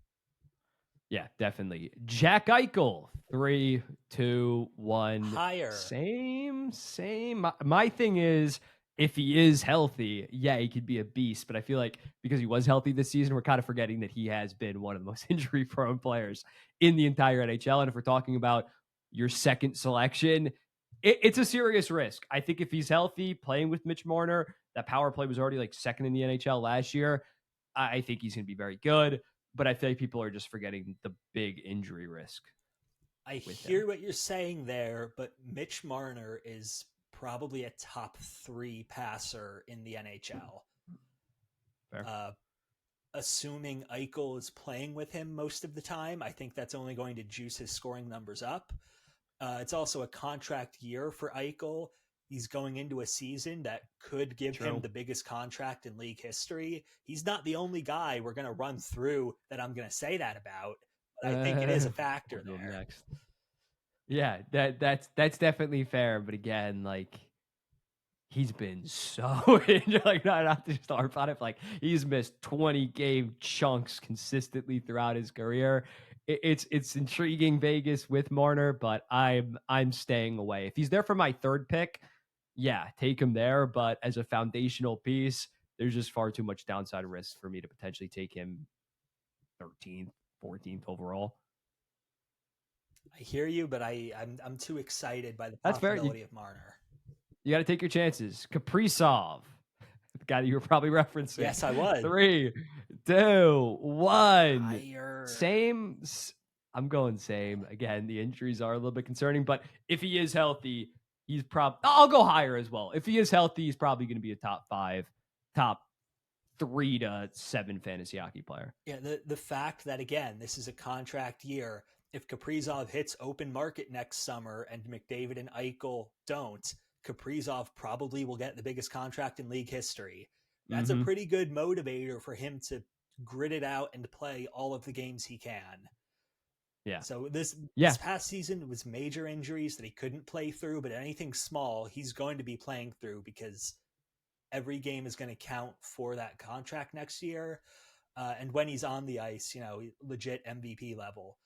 A: Yeah, definitely. Jack Eichel, 3, 2, 1.
B: Higher.
A: Same. My thing is, if he is healthy, yeah, he could be a beast. But I feel like because he was healthy this season, we're kind of forgetting that he has been one of the most injury prone players in the entire NHL. And if we're talking about your second selection, it's a serious risk. I think if he's healthy, playing with Mitch Marner, that power play was already like second in the NHL last year. I think he's going to be very good, but I feel like people are just forgetting the big injury risk
B: I
A: with him.
B: hear what you're saying there, but Mitch Marner is probably a top 3 passer in the NHL.
A: Fair.
B: Uh, Assuming Eichel is playing with him most of the time, I think that's only going to juice his scoring numbers up. It's also a contract year for Eichel. He's going into a season that could give him
A: True.
B: the biggest contract in league history. He's not the only guy we're going to run through that I'm going to say that about, but I think it is a factor
A: We'll do him
B: there.
A: next. Yeah, that's definitely fair. But again, like he's been so injured, like not to just harp on it, like he's missed 20 game chunks consistently throughout his career. It's intriguing Vegas with Marner, but I'm staying away. If he's there for my third pick, yeah, take him there. But as a foundational piece, there's just far too much downside risk for me to potentially take him 13th, 14th overall.
B: I hear you, but I'm too excited by the
A: That's fair. You,
B: possibility of Marner.
A: you got to take your chances. Kaprizov, the guy that you were probably referencing.
B: Yes, I was.
A: 3, 2, 1.
B: Higher.
A: Same. I'm going same. Again, the injuries are a little bit concerning, but if he is healthy, he's probably. I'll go higher as well. If he is healthy, he's probably going to be a top 5, top 3 to 7 fantasy hockey player.
B: Yeah, the fact that again, this is a contract year. If Kaprizov hits open market next summer and McDavid and Eichel don't, Kaprizov probably will get the biggest contract in league history. That's a
A: Mm-hmm.
B: pretty good motivator for him to grit it out and play all of the games he can.
A: Yeah.
B: So this
A: Yeah.
B: past season was major injuries that he couldn't play through, but anything small he's going to be playing through because every game is going to count for that contract next year. And when he's on the ice, legit MVP level.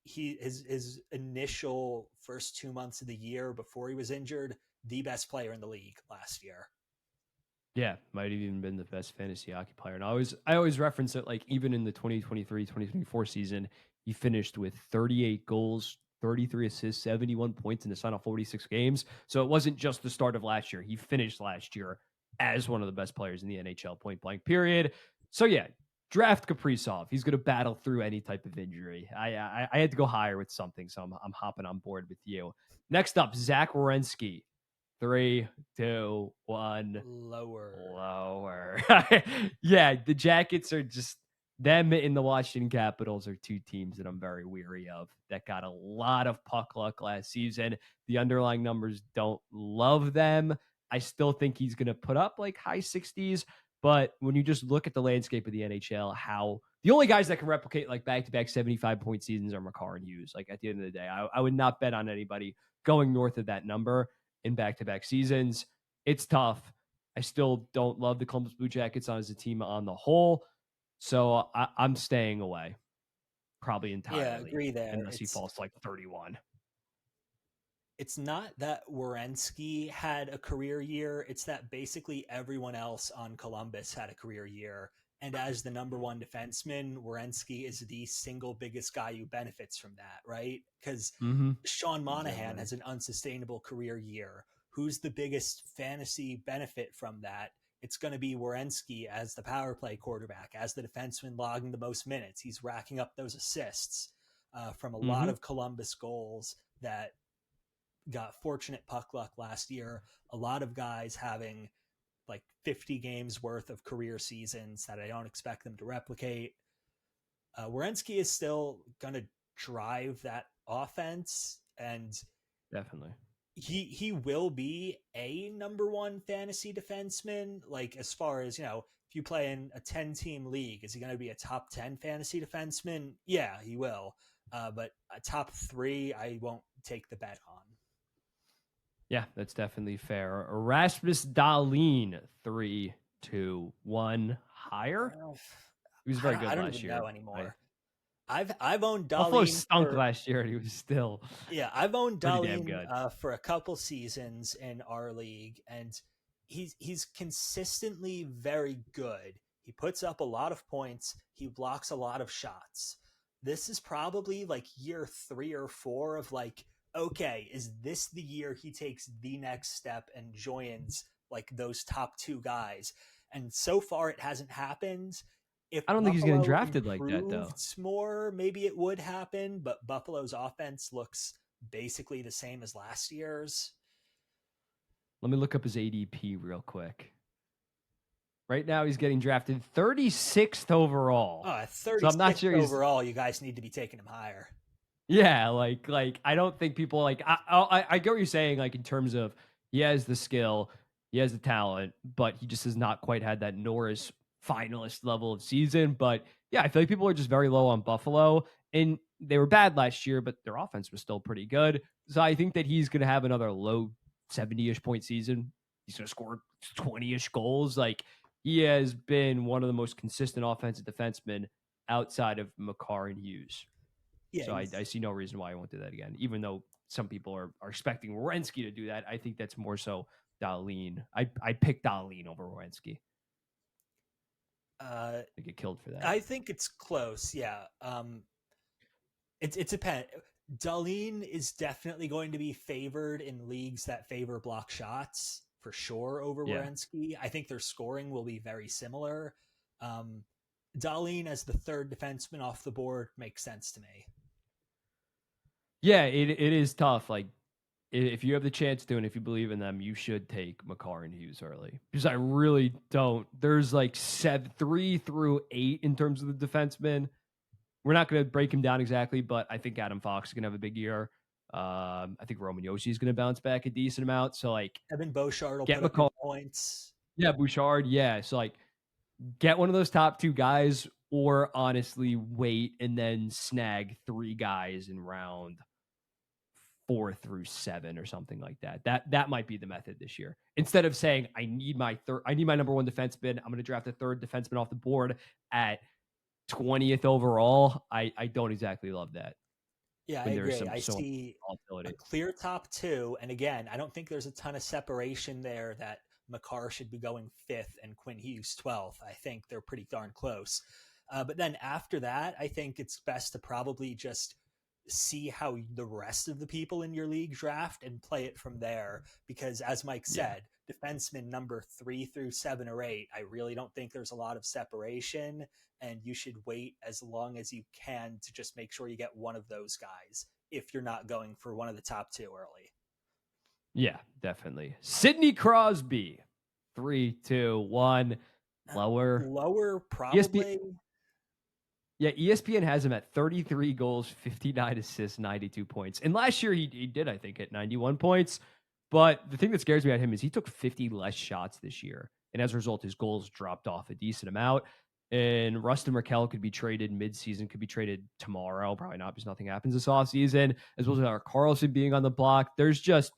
B: His initial first 2 months of the year before he was injured, the best player in the league last year.
A: Yeah, might have even been the best fantasy hockey player. And I always reference it, like even in the 2023-2024 season, he finished with 38 goals, 33 assists, 71 points in the final 46 games. So it wasn't just the start of last year. He finished last year as one of the best players in the NHL point blank period. So yeah, draft Kaprizov. He's going to battle through any type of injury. I had to go higher with something, so I'm hopping on board with you. Next up, Zach Werenski. 3, 2, 1.
B: Lower.
A: Lower. Yeah, the Jackets are just them in the Washington Capitals are two teams that I'm very weary of that got a lot of puck luck last season. The underlying numbers don't love them. I still think he's going to put up like high 60s, but when you just look at the landscape of the NHL, how the only guys that can replicate like back-to-back 75-point seasons are Makar and Hughes. Like at the end of the day, I would not bet on anybody going north of that number in back-to-back seasons. It's tough. I still don't love the Columbus Blue Jackets as a team on the whole. So I'm staying away probably
B: Yeah,
A: entirely
B: agree there.
A: unless he falls to like 31.
B: It's not that Werenski had a career year. It's that basically everyone else on Columbus had a career year. And as the number one defenseman, Werenski is the single biggest guy who benefits from that, right? Because
A: Mm-hmm.
B: Sean Monahan
A: Exactly.
B: has an unsustainable career year. Who's the biggest fantasy benefit from that? It's going to be Werenski as the power play quarterback, as the defenseman logging the most minutes. He's racking up those assists from a lot
A: Mm-hmm.
B: of Columbus goals that got fortunate puck luck last year. A lot of guys having like 50 games worth of career seasons that I don't expect them to replicate. Werenski is still going to drive that offense, and
A: Definitely.
B: he will be a number one fantasy defenseman. Like as far as if you play in a 10-team league, is he going to be a top 10 fantasy defenseman? Yeah, he will. But a top 3, I won't take the bet on.
A: Yeah, that's definitely fair. Erasmus Dahlin, 3, 2, 1. Higher?
B: Uh,
A: He was very
B: I
A: good
B: don't
A: last
B: even know
A: year.
B: anymore. I've owned
A: Buffalo
B: Darlene
A: stunk
B: for
A: last year, and he was still
B: I've owned
A: pretty damn
B: Darlene
A: good.
B: for a couple seasons in our league, and he's consistently very good. He puts up a lot of points. He blocks a lot of shots. This is probably like year 3 or 4 of like, okay, is this the year he takes the next step and joins like those top 2 guys? And so far, it hasn't happened. If
A: I don't think he's getting
B: Buffalo
A: drafted like that, though.
B: improved more, maybe it would happen, but Buffalo's offense looks basically the same as last year's.
A: Let me look up his ADP real quick. Right now, he's getting drafted 36th overall.
B: At
A: So I'm not
B: 36th
A: sure he's.
B: overall, you guys need to be taking him higher.
A: Yeah, like I don't think people like. I get what you're saying. Like in terms of he has the skill, he has the talent, but he just has not quite had that Norris finalist level of season. But yeah, I feel like people are just very low on Buffalo, and they were bad last year, but their offense was still pretty good. So I think that he's going to have another low 70-ish point season. He's going to score 20-ish goals. Like, he has been one of the most consistent offensive defensemen outside of Makar and Hughes.
B: Yeah,
A: So I see no reason why I won't do that again, even though some people are expecting Werenski to do that. I think that's more so Dahlin. I picked Dahlin over Werenski.
B: uh,
A: I get killed for that.
B: I think it's close. Yeah, it's depend. Darlene is definitely going to be favored in leagues that favor block shots for sure over
A: Yeah.
B: Werenski. I think their scoring will be very similar. Darlene as the third defenseman off the board makes sense to me.
A: Yeah, it is tough. Like, if you have the chance to, and if you believe in them, you should take Makar and Hughes early, because I really don't. There's like 3 through 8 in terms of the defensemen. We're not going to break him down exactly, but I think Adam Fox is going to have a big year. I think Roman Yoshi is going to bounce back a decent amount. So, like,
B: Evan Bouchard will
A: get
B: put up your
A: McCall.
B: points.
A: Yeah, Bouchard. Yeah. So, like, get one of those top 2 guys, or honestly wait and then snag 3 guys in round 4 through 7 or something like that. That might be the method this year. Instead of saying I need my number 1 defenseman, I'm going to draft a third defenseman off the board at 20th overall. I don't exactly love that
B: Yeah, I
A: when there's
B: agree. I
A: so much
B: see a
A: volatility.
B: clear top two. And again, I don't think there's a ton of separation there that Makar should be going fifth and Quinn Hughes 12th. I think they're pretty darn close. But then after that, I think it's best to probably just see how the rest of the people in your league draft and play it from there. Because as Mike
A: Yeah.
B: said, defenseman number 3 through 7 or 8, I really don't think there's a lot of separation, and you should wait as long as you can to just make sure you get one of those guys if you're not going for one of the top 2 early.
A: Yeah, definitely. Sidney Crosby. 3, 2, 1. Lower.
B: Lower,
A: ESPN.
B: probably.
A: Yeah, ESPN has him at 33 goals, 59 assists, 92 points. And last year he did, I think, at 91 points. But the thing that scares me about him is he took 50 less shots this year. And as a result, his goals dropped off a decent amount. And Rustin Merkel could be traded midseason, could be traded tomorrow. Probably not, because nothing happens this offseason. As well as our Carlson being on the block. There's just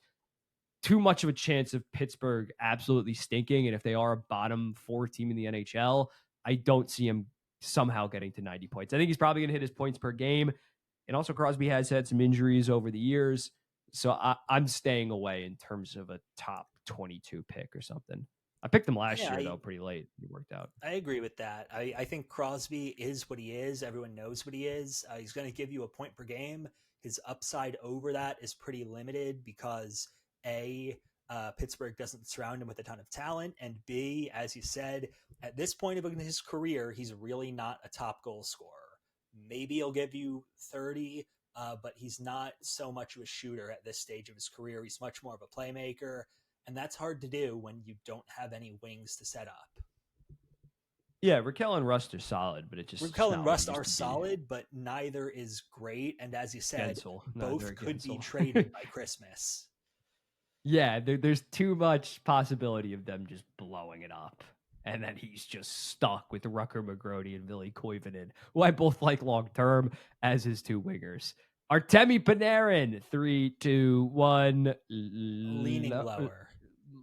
A: too much of a chance of Pittsburgh absolutely stinking. And if they are a bottom 4 team in the NHL, I don't see him somehow getting to 90 points. I think he's probably going to hit his points per game. And also, Crosby has had some injuries over the years. So I'm staying away in terms of a top 22 pick or something. I picked him last
B: Yeah,
A: year, though, pretty late. It worked out.
B: I agree with that. I think Crosby is what he is. Everyone knows what he is. He's going to give you a point per game. His upside over that is pretty limited because Pittsburgh doesn't surround him with a ton of talent, and B, as you said, at this point of his career, he's really not a top goal scorer. Maybe he'll give you 30, but he's not so much of a shooter at this stage of his career. He's much more of a playmaker, and that's hard to do when you don't have any wings to set up.
A: Yeah, Raquel and Rust are solid, but it's
B: Raquel and
A: not what it
B: Rust
A: used
B: are
A: to be.
B: solid, but neither is great. And as you said,
A: Gensel, neither
B: both could be
A: Gensel.
B: traded by Christmas.
A: Yeah, there's too much possibility of them just blowing it up. And then he's just stuck with Rucker McGrody and Billy Koivunen, who I both like long term as his 2 wingers. Artemi Panarin, 3, 2, 1.
B: Leaning lower.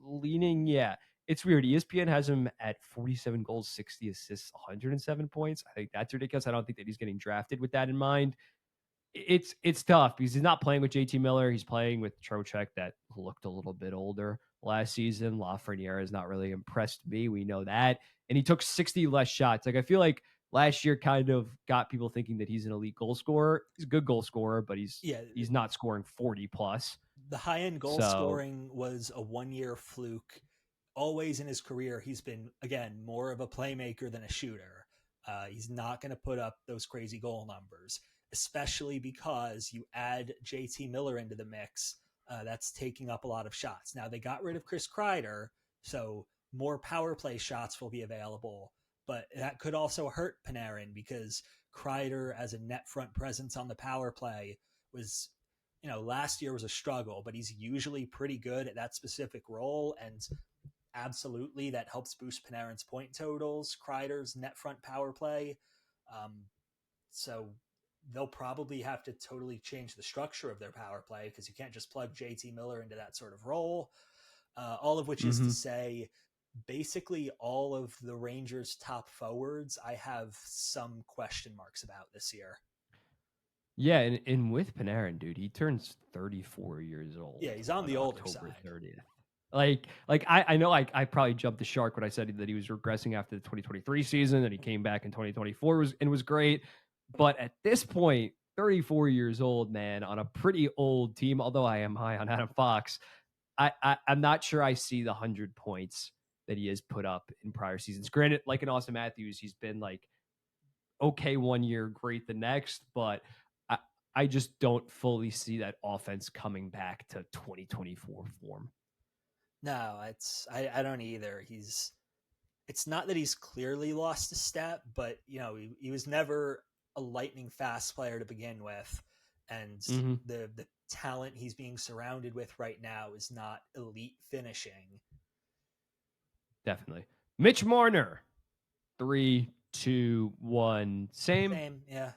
A: Leaning, yeah. It's weird. ESPN has him at 47 goals, 60 assists, 107 points. I think that's ridiculous. I don't think that he's getting drafted with that in mind. It's tough because he's not playing with JT Miller. He's playing with Trocheck that looked a little bit older last season. Lafreniere has not really impressed me. We know that. And he took 60 less shots. Like, I feel like last year kind of got people thinking that he's an elite goal scorer. He's a good goal scorer, but he's not scoring 40 plus.
B: The high end goal scoring was a 1-year fluke. Always in his career, he's been, again, more of a playmaker than a shooter. He's not going to put up those crazy goal numbers, especially because you add JT Miller into the mix. That's taking up a lot of shots. Now, they got rid of Chris Kreider, so more power play shots will be available, but that could also hurt Panarin because Kreider as a net front presence on the power play was, last year was a struggle, but he's usually pretty good at that specific role, and absolutely that helps boost Panarin's point totals. Kreider's net front power play. So they'll probably have to totally change the structure of their power play because you can't just plug JT Miller into that sort of role. All of which is to
A: Mm-hmm.
B: say, basically all of the Rangers' top forwards, I have some question marks about this year.
A: Yeah, and with Panarin, dude, he turns 34 years
B: Yeah,
A: old
B: he's on
A: on
B: the older
A: October
B: side.
A: 30th. I know I probably jumped the shark when I said that he was regressing after the 2023 season and he came back in 2024 was great. But at this point, 34 years old, man, on a pretty old team, although I am high on Adam Fox, I'm not sure I see the 100 points that he has put up in prior seasons. Granted, like in Austin Matthews, he's been like okay one year, great the next, but I, I just don't fully see that offense coming back to 2024 form.
B: No, I don't either. It's not that he's clearly lost a step, but he was never a lightning fast player to begin with, and
A: Mm-hmm.
B: the talent he's being surrounded with right now is not elite finishing.
A: Definitely. Mitch Marner, 3, 2, 1, same.
B: Same, yeah.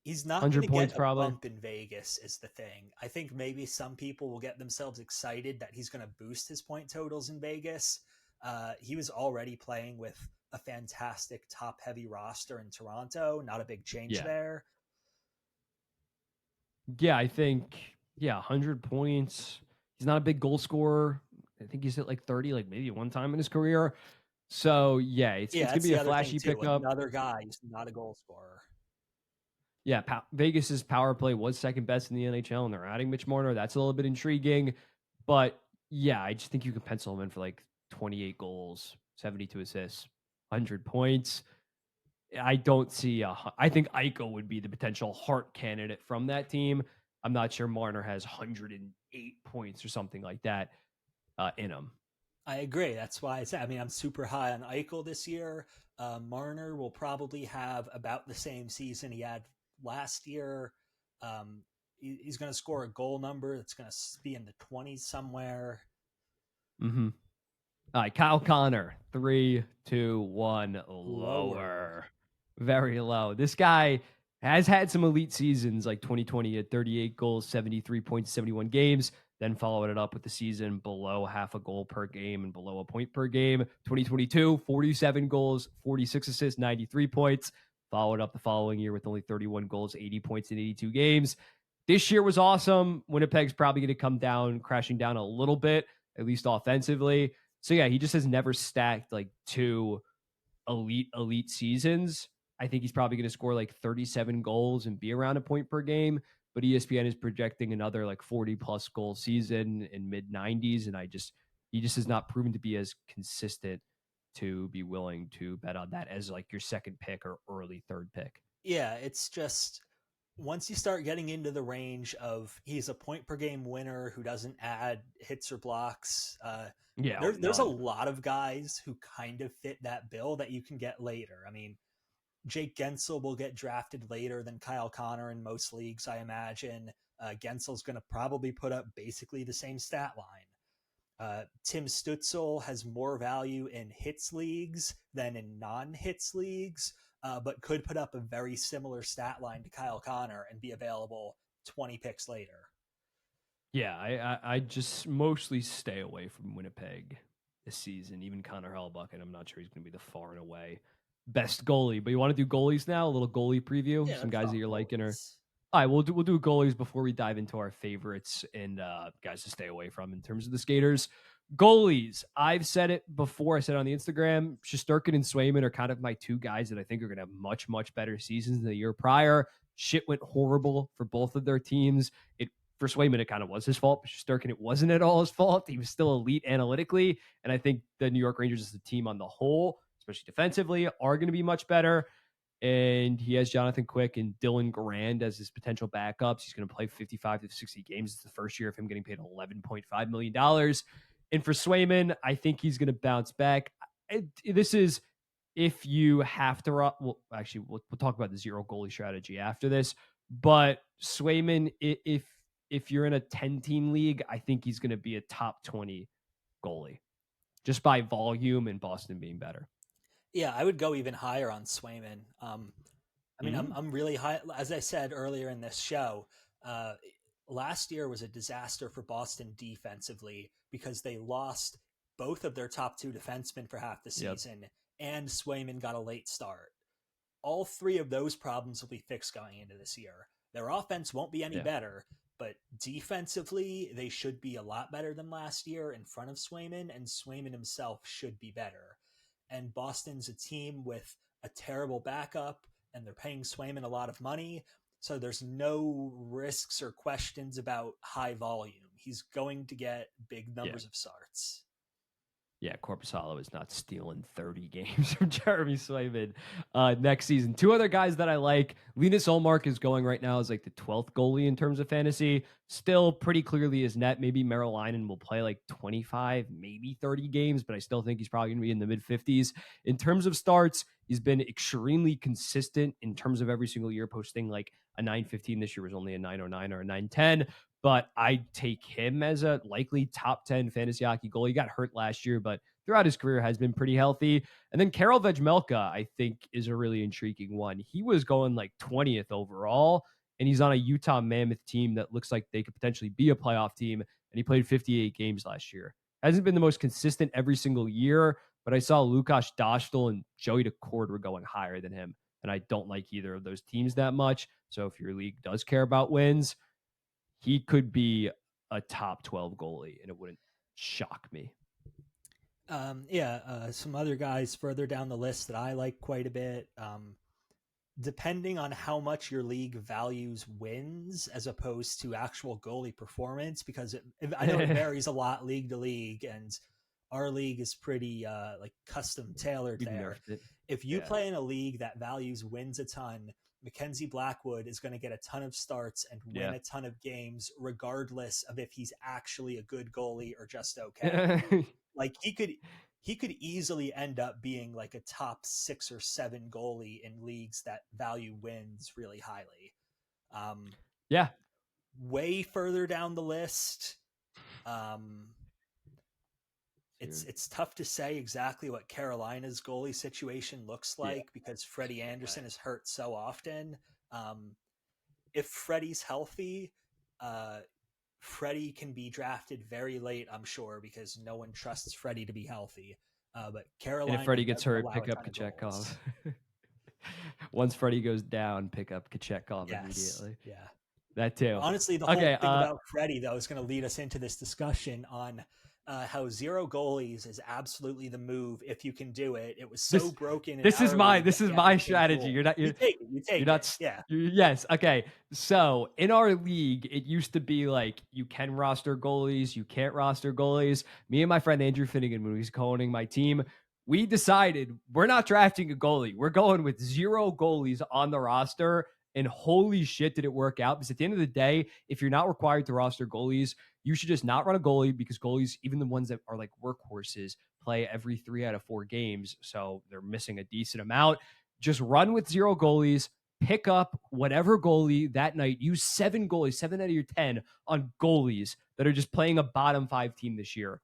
B: He's not going
A: 100
B: to get
A: points
B: a
A: probably.
B: bump in Vegas, is the thing. I think maybe some people will get themselves excited that he's going to boost his point totals in Vegas. He was already playing with a fantastic top heavy roster in Toronto. Not a big change
A: Yeah.
B: there.
A: Yeah, I think, yeah, 100 points. He's not a big goal scorer. I think he's hit like 30, like maybe one time in his career. So, yeah, it's
B: Yeah,
A: going to
B: that's
A: be
B: the
A: a
B: other thing,
A: flashy
B: too.
A: pickup.
B: Another guy who's not a goal scorer.
A: Yeah, Vegas's power play was second best in the NHL, and they're adding Mitch Marner. That's a little bit intriguing. But yeah, I just think you can pencil him in for like 28 goals, 72 assists, 100 points. I don't see I think Eichel would be the potential heart candidate from that team. I'm not sure Marner has 108 points or something like that in him.
B: I agree. That's why I'm super high on Eichel this year. Marner will probably have about the same season he had last year. He's going to score a goal number that's going to be in the 20s somewhere.
A: Mm-hmm. All right, Kyle Connor, 3, 2, 1,
B: Lower.
A: lower. Very low. This guy has had some elite seasons like 2020 at 38 goals, 73 points, 71 games, then followed it up with the season below half a goal per game and below a point per game. 2022, 47 goals, 46 assists, 93 points. Followed up the following year with only 31 goals, 80 points in 82 games. This year was awesome. Winnipeg's probably going to come down, crashing down a little bit, at least offensively. So yeah, he just has never stacked like two elite seasons. I think he's probably going to score like 37 goals and be around a point per game. But ESPN is projecting another like 40 plus goal season in mid 90s, and he just has not proven to be as consistent to be willing to bet on that as like your second pick or early third pick.
B: Yeah, it's just once you start getting into the range of he's a point per game winner who doesn't add hits or blocks,
A: Yeah,
B: there's a
A: none.
B: lot of guys who kind of fit that bill that you can get later. I mean, Jake Gensel will get drafted later than Kyle Connor in most leagues, I imagine. Gensel's going to probably put up basically the same stat line. Tim Stutzel has more value in hits leagues than in non-hits leagues, but could put up a very similar stat line to Kyle Connor and be available 20 picks later.
A: Yeah, I just mostly stay away from Winnipeg this season. Even Connor Hellbuck, and I'm not sure he's going to be the far and away best goalie. But you want to do goalies now? A little goalie preview.
B: Yeah,
A: Some
B: let's
A: guys that
B: talk
A: you're liking, or
B: goalies.
A: all right, we'll do goalies before we dive into our favorites and guys to stay away from in terms of the skaters. Goalies, I've said it before. I said it on the Instagram. Shesterkin and Swayman are kind of my two guys that I think are going to have much better seasons than the year prior. Shit went horrible for both of their teams. It for Swayman, it kind of was his fault. But Shesterkin, it wasn't at all his fault. He was still elite analytically, and I think the New York Rangers as a team on the whole, especially defensively, are going to be much better. And he has Jonathan Quick and Dylan Garand as his potential backups. He's going to play 55 to 60 games. It's the first year of him getting paid $11.5 million. And for Swayman, I think he's going to bounce back. This is if you have to. Well, actually, we'll talk about the zero goalie strategy after this. But Swayman, if you're in a 10-team league, I think he's going to be a top 20 goalie just by volume and Boston being better.
B: Yeah, I would go even higher on Swayman. I mean, I'm really high. As I said earlier in this show, uh, last year was a disaster for Boston defensively because they lost both of their top two defensemen for half the
A: Yep.
B: season, and Swayman got a late start. All three of those problems will be fixed going into this year. Their offense won't be any
A: Yeah.
B: better, but defensively, they should be a lot better than last year in front of Swayman, and Swayman himself should be better. And Boston's a team with a terrible backup, and they're paying Swayman a lot of money. So there's no risks or questions about high volume. He's going to get big
A: Yeah.
B: numbers of starts.
A: Yeah, Korpisalo is not stealing 30 games from Jeremy Swayman next season. Two other guys that I like. Linus Olmark is going right now as like the 12th goalie in terms of fantasy. Still pretty clearly his net. Maybe Merrill will play like 25, maybe 30 games, but I still think he's probably going to be in the mid 50s. In terms of starts, he's been extremely consistent in terms of every single year posting like a 915. This year was only a 909 or a 910. But I take him as a likely top 10 fantasy hockey goalie. He got hurt last year, but throughout his career has been pretty healthy. And then Karel Vejmelka, I think, is a really intriguing one. He was going like 20th overall, and he's on a Utah Mammoth team that looks like they could potentially be a playoff team. And he played 58 games last year. Hasn't been the most consistent every single year, but I saw Lukas Dostal and Joey Decord were going higher than him. And I don't like either of those teams that much. So if your league does care about wins, he could be a top 12 goalie, and it wouldn't shock me.
B: Some other guys further down the list that I like quite a bit. Depending on how much your league values wins as opposed to actual goalie performance, because I know it varies a lot league to league, and our league is pretty like custom tailored
A: We've
B: there.
A: nerfed it.
B: If you play in a league that values wins a ton, Mackenzie Blackwood is going to get a ton of starts and win a ton of games, regardless of if he's actually a good goalie or just okay. Like he could easily end up being like a top 6 or 7 goalie in leagues that value wins really highly.
A: Yeah.
B: Way further down the list, it's tough to say exactly what Carolina's goalie situation looks like because Freddie Anderson is hurt so often. If Freddie's healthy, Freddie can be drafted very late, I'm sure, because no one trusts Freddie to be healthy. But Carolina,
A: and if Freddie gets hurt, pick up Kochetkov. Once Freddie goes down, pick up Kochetkov immediately.
B: Yeah.
A: That too.
B: Honestly, the whole thing about Freddie, though, is going to lead us into this discussion on how zero goalies is absolutely the move if you can do it. It was so broken.
A: This is my strategy. You're not.
B: You take it. Yeah.
A: Yes. Okay. So in our league, it used to be like you can roster goalies, you can't roster goalies. Me and my friend Andrew Finnegan, when he was co-owning my team, we decided we're not drafting a goalie. We're going with zero goalies on the roster. And holy shit, did it work out? Because at the end of the day, if you're not required to roster goalies, you should just not run a goalie, because goalies, even the ones that are like workhorses, play every 3 out of 4 games. So they're missing a decent amount. Just run with zero goalies, pick up whatever goalie that night. Use 7 goalies, 7 out of your 10 on goalies that are just playing a bottom 5 team this year.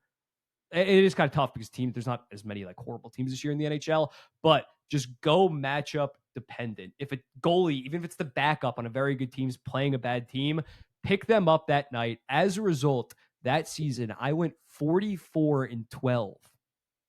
A: It is kind of tough because there's not as many like horrible teams this year in the NHL, but just go matchup dependent. If a goalie, even if it's the backup on a very good team's playing a bad team, pick them up that night. As a result, that season, I went 44-12.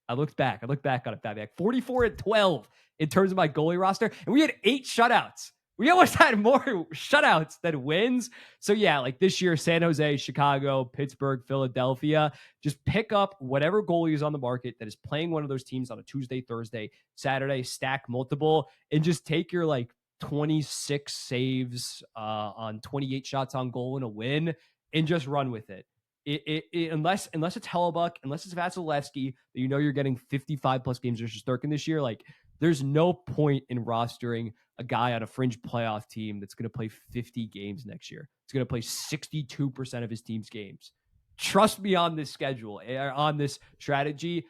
A: I looked back on it, back 44-12 in terms of my goalie roster, and we had 8 shutouts. We almost had more shutouts than wins. So yeah, like this year, San Jose, Chicago, Pittsburgh, Philadelphia, just pick up whatever goalie is on the market that is playing one of those teams on a Tuesday, Thursday, Saturday, stack multiple, and just take your like 26 saves on 28 shots on goal and a win, and just run with it. Unless it's Hellebuck, unless it's Vasilevsky, that you know you're getting 55 plus games versus Sturkin this year, like there's no point in rostering a guy on a fringe playoff team that's going to play 50 games next year. It's going to play 62% of his team's games. Trust me on this schedule, on this strategy,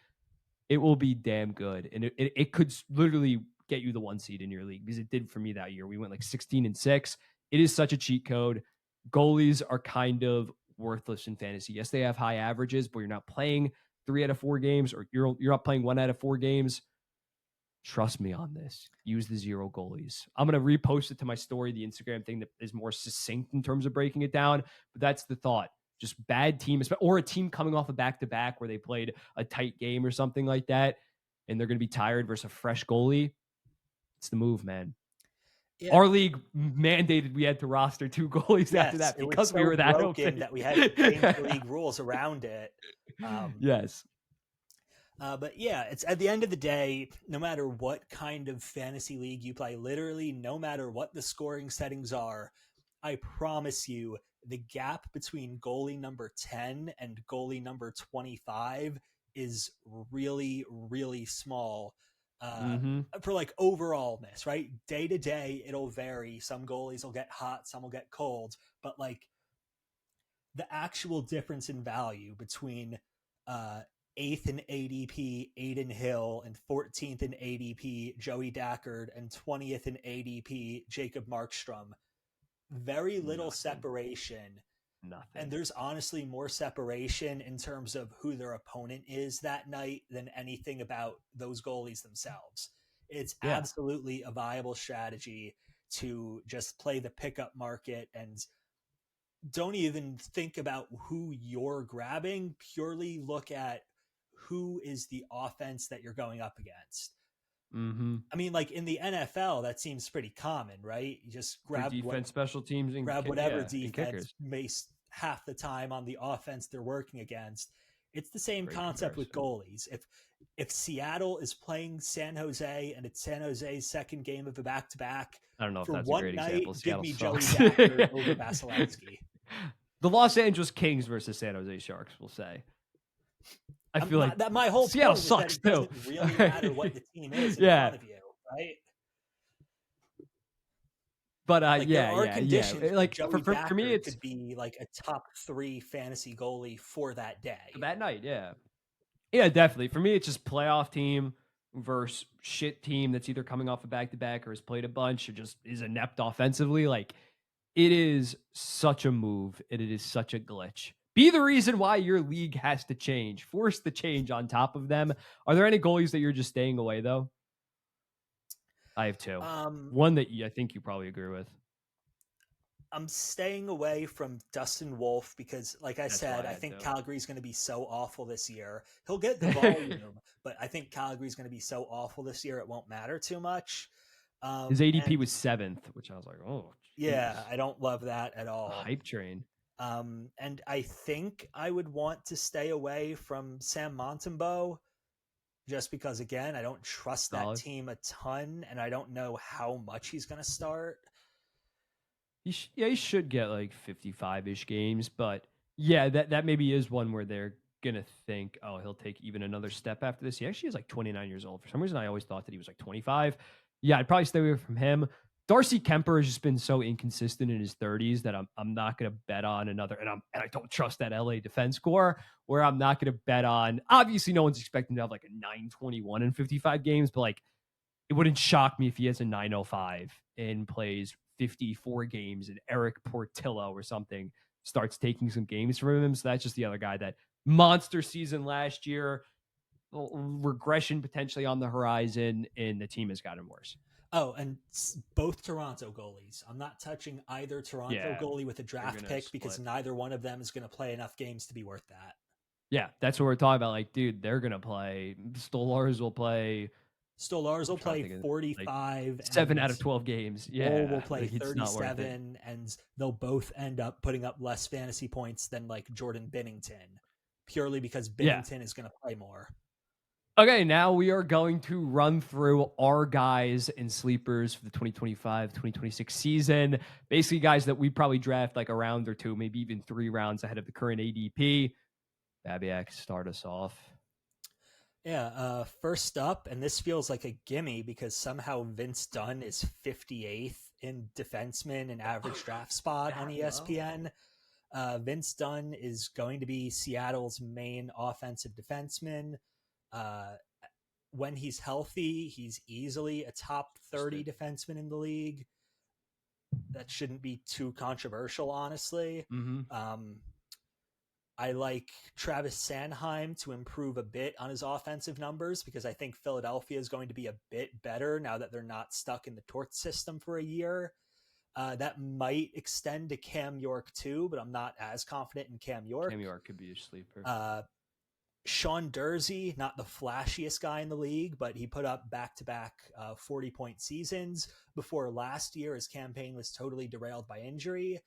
A: it will be damn good. And it could literally get you the 1 seed in your league, because it did for me that year. We went like 16-6. It is such a cheat code. Goalies are kind of worthless in fantasy. Yes, they have high averages, but you're not playing 3 out of 4 games, or you're not playing 1 out of 4 games. Trust me on this. Use the zero goalies. I'm going to repost it to my story, the Instagram thing that is more succinct in terms of breaking it down. But that's the thought. Just bad teams, or a team coming off a back-to-back where they played a tight game or something like that, and they're going to be tired versus a fresh goalie. It's the move, man.
B: Yeah.
A: Our league mandated we had to roster 2 goalies after that
B: It was
A: because we
B: so
A: were that
B: broken
A: open.
B: that we had to change the league rules around it.
A: Yes.
B: But yeah, it's at the end of the day, no matter what kind of fantasy league you play, literally no matter what the scoring settings are, I promise you the gap between goalie number 10 and goalie number 25 is really, really small. For like overallness, right? Day to day, it'll vary. Some goalies will get hot, some will get cold, but like the actual difference in value between 8th in ADP Aiden Hill and 14th in ADP Joey Dackard and 20th in ADP Jacob Markstrom, very little separation.
A: Nothing.
B: And there's honestly more separation in terms of who their opponent is that night than anything about those goalies themselves. It's absolutely a viable strategy to just play the pickup market and don't even think about who you're grabbing. Purely look at who is the offense that you're going up against. I mean, like in the NFL, that seems pretty common, right? You just grab
A: defense, special teams, and
B: whatever
A: and
B: defense makes half the time on the offense they're working against. It's the same concept with goalies. If Seattle is playing San Jose and it's San Jose's second game of a back-to-back,
A: I don't know if
B: for
A: that's
B: one
A: a great
B: night,
A: example.
B: give
A: Seattle
B: me
A: sucks.
B: Joey Dackard over Vasilevsky.
A: The Los Angeles Kings versus San Jose Sharks, we'll say. I feel like
B: that my whole
A: Seattle
B: point
A: sucks
B: is that it
A: too.
B: doesn't really matter what the team is in front of you, right?
A: But
B: like there are conditions
A: like
B: Joey
A: for me, it's
B: could be like a top 3 fantasy goalie for that day.
A: That night, yeah, definitely. For me, it's just playoff team versus shit team that's either coming off a back-to-back or has played a bunch or just is inept offensively. Like, it is such a move and it is such a glitch. Be the reason why your league has to change. Force the change on top of them. Are there any goalies that you're just staying away, though? I have 2. One that I think you probably agree with.
B: I'm staying away from Dustin Wolf because, like I said, I think Calgary's going to be so awful this year. He'll get the volume, but I think Calgary's going to be so awful this year it won't matter too much.
A: His ADP was 7th, which I was like, oh, geez.
B: Yeah, I don't love that at all.
A: The hype train.
B: And I think I would want to stay away from Sam Montembeault just because, again, I don't trust that team a ton, and I don't know how much he's going to start.
A: He should get like 55-ish games, but yeah, that maybe is one where they're gonna think, oh, he'll take even another step after this. He actually is like 29 years old. For some reason, I always thought that he was like 25. Yeah, I'd probably stay away from him. Darcy Kemper has just been so inconsistent in his 30s that I'm not gonna bet on another, and I don't trust that LA defense core where I'm not gonna bet on. Obviously, no one's expecting to have like a 921 in 55 games, but like it wouldn't shock me if he has a 905 and plays 54 games and Eric Portillo or something starts taking some games from him. So that's just the other guy that monster season last year, regression potentially on the horizon, and the team has gotten worse.
B: Oh, and both Toronto goalies. I'm not touching either Toronto goalie with a draft pick because neither one of them is going to play enough games to be worth that.
A: Yeah, that's what we're talking about. Like, dude, they're going to play. Stolarz will play
B: 45.
A: Like 7 out of 12 games. Yeah.
B: Will play 37, and they'll both end up putting up less fantasy points than like Jordan Binnington, purely because Binnington is going to play more.
A: Okay, now we are going to run through our guys and sleepers for the 2025-2026 season. Basically, guys that we probably draft like a round or 2, maybe even 3 rounds ahead of the current ADP. Babiak, start us off.
B: Yeah, first up, and this feels like a gimme because somehow Vince Dunn is 58th in defenseman and average draft spot on ESPN. Vince Dunn is going to be Seattle's main offensive defenseman. When he's healthy, he's easily a top 30 defenseman in the league. That shouldn't be too controversial, honestly. I like Travis Sanheim to improve a bit on his offensive numbers because I think Philadelphia is going to be a bit better now that they're not stuck in the tort system for a year. That might extend to Cam York too, but I'm not as confident in Cam York.
A: Cam York could be a sleeper.
B: Sean Dursey, not the flashiest guy in the league, but he put up back-to-back 40-point seasons before last year. His campaign was totally derailed by injury.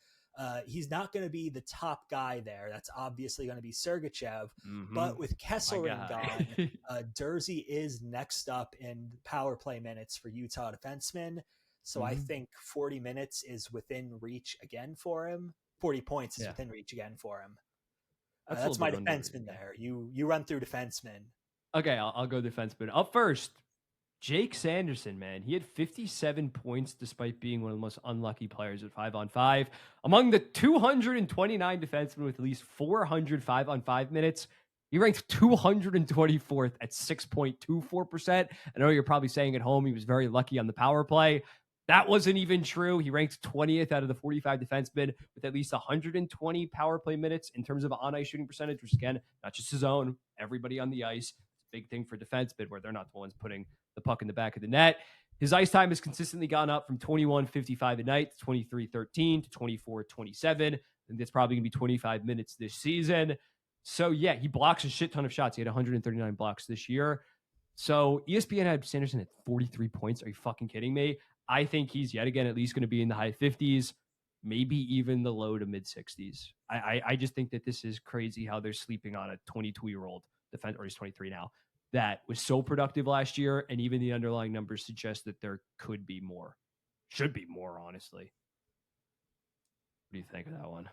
B: He's not going to be the top guy there. That's obviously going to be Sergachev. But with Kesselring gone, Dursey is next up in power play minutes for Utah defensemen. So I think 40 minutes is within reach again for him. 40 points is within reach again for him. That's my defenseman there. You run through defenseman.
A: Okay, I'll go defenseman. Up first, Jake Sanderson, man. He had 57 points despite being one of the most unlucky players at 5-on-5. Among the 229 defensemen with at least 400 5-on-5 minutes, he ranked 224th at 6.24%. I know you're probably saying at home he was very lucky on the power play. That wasn't even true. He ranked 20th out of the 45 defensemen with at least 120 power play minutes in terms of on-ice shooting percentage, which again, not just his own, everybody on the ice. It's a big thing for defensemen where they're not the ones putting the puck in the back of the net. His ice time has consistently gone up from 21:55 a night to 23:13 to 24:27. I think that's probably going to be 25 minutes this season. So yeah, he blocks a shit ton of shots. He had 139 blocks this year. So ESPN had Sanderson at 43 points. Are you fucking kidding me? I think he's yet again at least going to be in the high 50s, maybe even the low to mid 60s. I just think that this is crazy how they're sleeping on a 22-year-old defense, or he's 23 now, that was so productive last year, and even the underlying numbers suggest that there could be more. Should be more, honestly. What do you think of that one?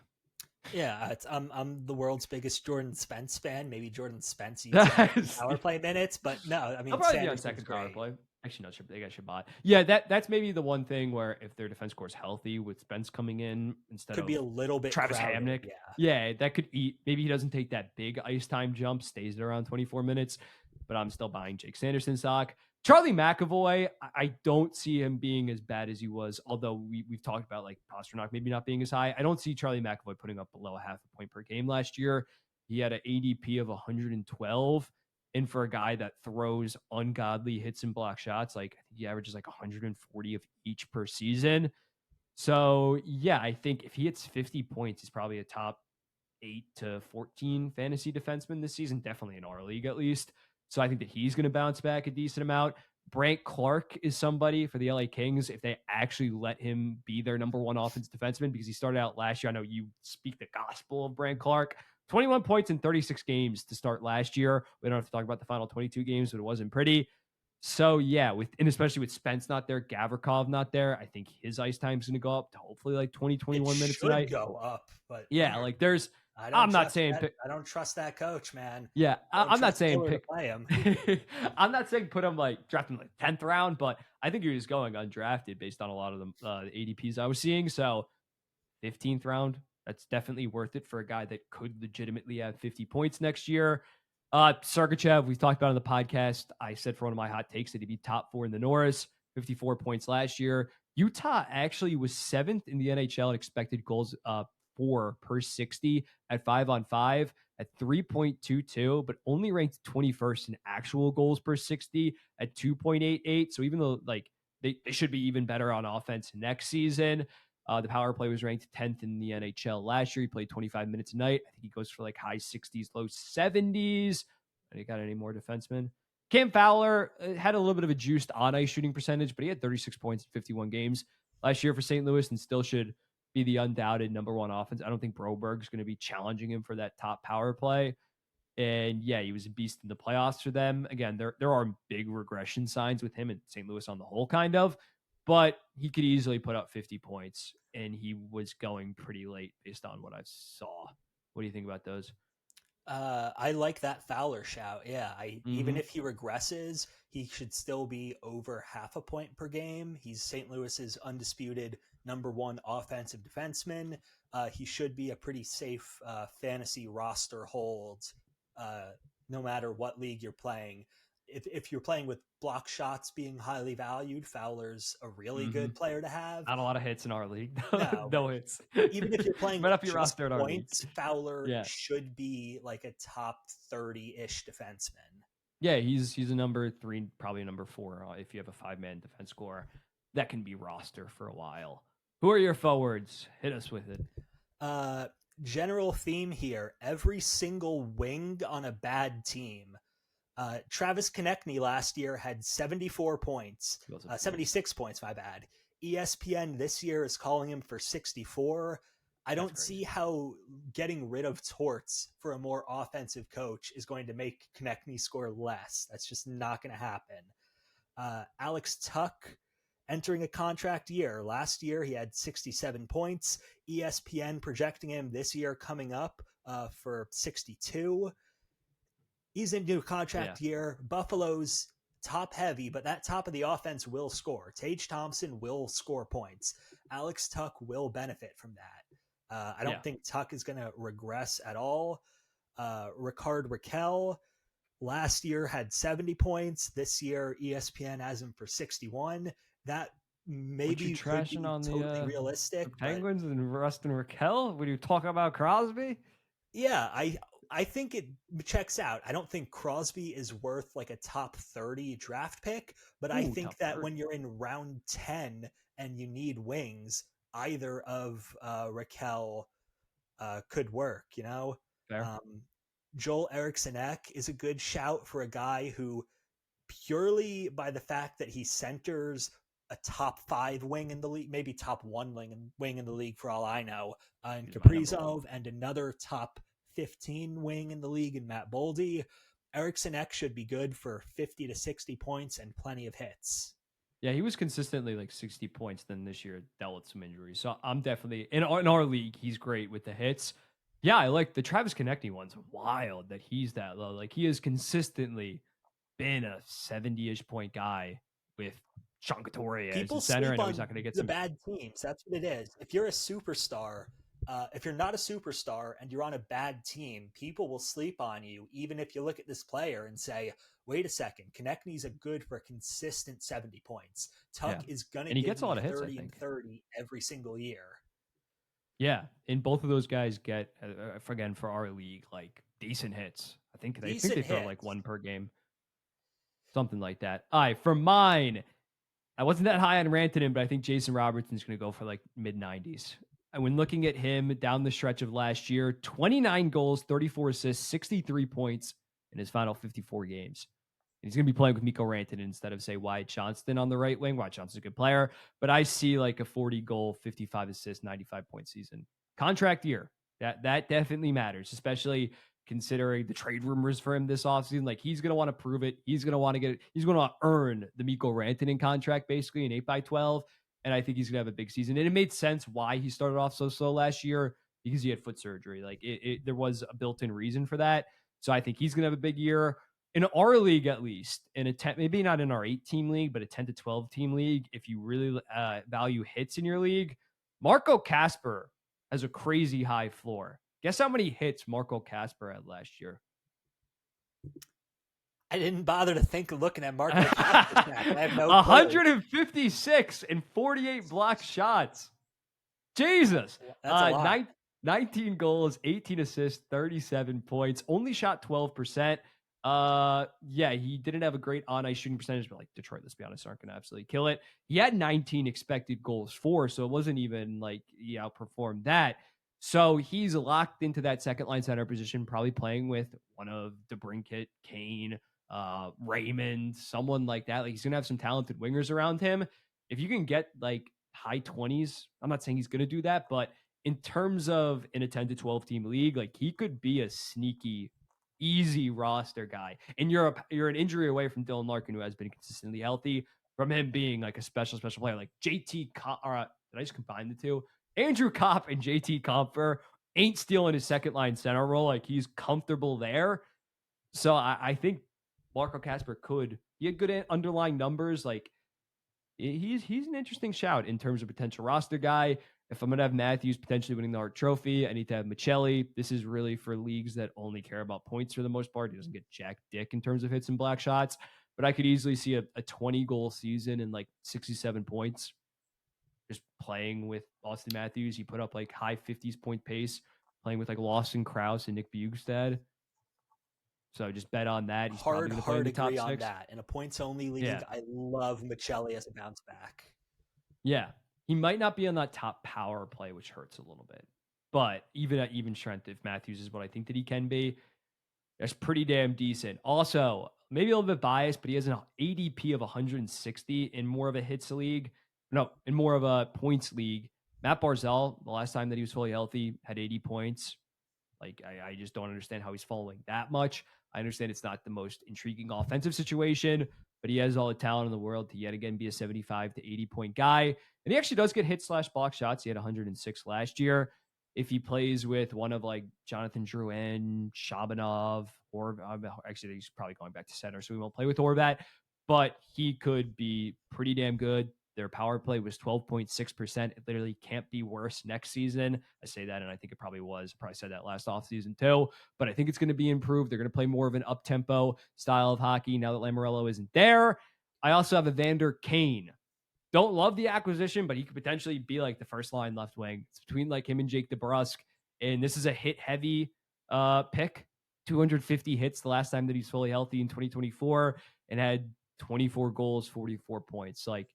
B: Yeah, I'm the world's biggest Jordan Spence fan. Maybe Jordan Spence eats power play minutes, but no, I mean,
A: I'll probably be on second power play. Actually, no, they got Shabbat. Yeah, that's maybe the one thing where if their defense core is healthy with Spence coming in instead
B: could
A: of
B: be a little bit
A: Travis
B: crowded,
A: Hamnick. Yeah, that could eat. Maybe he doesn't take that big ice time jump, stays at around 24 minutes, but I'm still buying Jake Sanderson stock. Charlie McAvoy, I don't see him being as bad as he was, although we've talked about like Pasternak maybe not being as high. I don't see Charlie McAvoy putting up below a half a point per game last year. He had an ADP of 112. And for a guy that throws ungodly hits and block shots, like I think he averages like 140 of each per season. So yeah, I think if he hits 50 points, he's probably a top 8 to 14 fantasy defenseman this season, definitely in our league at least. So I think that he's going to bounce back a decent amount. Brandt Clark is somebody for the LA Kings if they actually let him be their number one offensive defenseman, because he started out last year. I know you speak the gospel of Brandt Clark. 21 points in 36 games to start last year. We don't have to talk about the final 22 games, but it wasn't pretty. So yeah, and especially with Spence not there, Gavrikov not there, I think his ice time is going to go up to hopefully like 20, 21 minutes a night.
B: Go up, but
A: yeah, like there's
B: I'm not saying I don't trust that coach, man.
A: Yeah, I'm not saying
B: play him.
A: I'm not saying put him like draft him like 10th round, but I think he was going undrafted based on a lot of the ADPs I was seeing. So 15th round, that's definitely worth it for a guy that could legitimately have 50 points next year. Sergachev, we've talked about on the podcast. I said for one of my hot takes that he'd be top 4 in the Norris, 54 points last year. Utah actually was 7th in the NHL in expected goals 4 per 60 at 5-on-5 at 3.22, but only ranked 21st in actual goals per 60 at 2.88. So even though like they should be even better on offense next season, the power play was ranked 10th in the NHL last year. He played 25 minutes a night. I think he goes for like high 60s, low 70s. You got any more defensemen? Cam Fowler had a little bit of a juiced on-ice shooting percentage, but he had 36 points in 51 games last year for St. Louis and still should be the undoubted number one offense. I don't think Broberg's going to be challenging him for that top power play. And yeah, he was a beast in the playoffs for them. Again, there are big regression signs with him in St. Louis on the whole, kind of, but he could easily put up 50 points, and he was going pretty late based on what I saw. What do you think about those?
B: I like that Fowler shout. Yeah, even if he regresses, he should still be over half a point per game. He's St. Louis's undisputed number one offensive defenseman. He should be a pretty safe fantasy roster hold, no matter what league you're playing. if you're playing with block shots being highly valued, Fowler's a really
A: Mm-hmm.
B: good player to have.
A: Not a lot of hits in our league.
B: No, but
A: No hits.
B: even if you're playing
A: Might
B: with
A: not be
B: just
A: rostered in our league.
B: points, Fowler
A: Yeah.
B: should be like a top 30-ish defenseman.
A: Yeah, he's a number 3, probably a number 4 if you have a 5-man defense scorer that can be roster for a while. Who are your forwards? Hit us with it.
B: General theme here: every single wing on a bad team. Travis Konechny last year had 74 points, 76 points, my bad. ESPN this year is calling him for 64. I don't see how getting rid of Torts for a more offensive coach is going to make Konechny score less. That's just not going to happen. Alex Tuck entering a contract year. Last year he had 67 points. ESPN projecting him this year coming up for 62. He's into a contract year. Buffalo's top heavy, but that top of the offense will score. Tage Thompson will score points. Alex Tuck will benefit from that. I don't think Tuck is going to regress at all. Ricard Raquel last year had 70 points. This year, ESPN has him for 61. That maybe could be
A: on
B: totally realistic.
A: The Penguins and Rustin Raquel? Would you talk about Crosby?
B: Yeah, I think it checks out. I don't think Crosby is worth like a top 30 draft pick, but I think that 30. When you're in round 10 and you need wings, either of Raquel could work, you know? Joel Eriksson-Ek is a good shout for a guy who, purely by the fact that he centers a top 5 wing in the league, maybe top 1 wing in the league for all I know, and Kaprizov, and another top 15 wing in the league in Matt Boldy. Eriksson-Ek should be good for 50 to 60 points and plenty of hits.
A: Yeah, he was consistently like 60 points. Then this year dealt with some injuries. So I'm definitely in our league. He's great with the hits. Yeah, I like the Travis Konechny one's wild that he's that low. Like he has consistently been a 70-ish point guy with Sean Couturier as the center. I know he's not going to get
B: the bad teams. That's what it is. If you're a superstar, if you're not a superstar and you're on a bad team, people will sleep on you, even if you look at this player and say, wait a second, Konechny's a good for a consistent 70 points. Tuck is going to give me 30 and 30 every single year.
A: Yeah, and both of those guys get, again, for our league, like decent hits. I think they throw like 1 per game. Something like that. All right, for mine, I wasn't that high on Rantanen, but I think Jason Robertson's going to go for like mid-90s. And when looking at him down the stretch of last year, 29 goals, 34 assists, 63 points in his final 54 games. And he's going to be playing with Mikko Rantanen instead of, say, Wyatt Johnston on the right wing. Wyatt Johnston's a good player, but I see like a 40-goal, 55 assist, 95-point season. Contract year. That definitely matters, especially considering the trade rumors for him this offseason. Like, he's going to want to prove it. He's going to want to get it. He's going to earn the Mikko Rantanen contract, basically, an 8x12. And I think he's going to have a big season. And it made sense why he started off so slow last year, because he had foot surgery. Like, there was a built-in reason for that. So I think he's going to have a big year. In our league, at least, in a 10, maybe not in our 8-team league, but a 10 to 12 team league, if you really value hits in your league, Marco Kasper has a crazy high floor. Guess how many hits Marco Kasper had last year?
B: I didn't bother to think of looking at Marco Kasper. I have no
A: 156 and 48 block shots. Jesus.
B: That's a lot.
A: 19 goals, 18 assists, 37 points, only shot 12%. Yeah, he didn't have a great on-ice shooting percentage, but like Detroit, let's be honest, aren't going to absolutely kill it. He had 19 expected goals for, so it wasn't even like he outperformed that. So he's locked into that second line center position, probably playing with one of DeBrincat, Kane, Raymond, someone like that. Like, he's going to have some talented wingers around him. If you can get like high 20s, I'm not saying he's going to do that, but in terms of in a 10 to 12 team league, like, he could be a sneaky, easy roster guy. And you're an injury away from Dylan Larkin, who has been consistently healthy, from him being like a special player. Like JT Kopp, did I just combine the two? Andrew Kopp and JT Compher ain't stealing his second line center role. Like, he's comfortable there. So I think Marco Kasper he had good underlying numbers. Like, he's an interesting shout in terms of potential roster guy. If I'm going to have Matthews potentially winning the Hart Trophy, I need to have Michelli. This is really for leagues that only care about points for the most part. He doesn't get jack dick in terms of hits and black shots. but I could easily see a 20 goal season and like 67 points just playing with Austin Matthews. He put up like high 50s point pace playing with like Lawson Krause and Nick Bugstad. So just bet on that. He's probably going to play in
B: Hard
A: the top
B: agree on
A: six.
B: that. In a points only league,
A: Yeah.
B: I love Michelli as a bounce back.
A: Yeah. He might not be on that top power play, which hurts a little bit. But even at even strength, if Matthews is what I think that he can be, that's pretty damn decent. Also, maybe a little bit biased, but he has an ADP of 160 in more of a hits league. No, in more of a points league. Matt Barzell, the last time that he was fully healthy, had 80 points. Like, I just don't understand how he's following that much. I understand it's not the most intriguing offensive situation, but he has all the talent in the world to yet again be a 75 to 80 point guy. And he actually does get hit slash block shots. He had 106 last year. If he plays with one of like Jonathan Drouin, Shabanov, or actually he's probably going back to center, so we won't play with Horvat, but he could be pretty damn good. Their power play was 12.6%. It literally can't be worse next season. I say that, and I think it probably was. I probably said that last offseason too, but I think it's going to be improved. They're going to play more of an up-tempo style of hockey now that Lamoriello isn't there. I also have Evander Kane. Don't love the acquisition, but he could potentially be like the first line left wing. It's between like him and Jake DeBrusk, and this is a hit-heavy pick. 250 hits the last time that he's fully healthy in 2024 and had 24 goals, 44 points. Like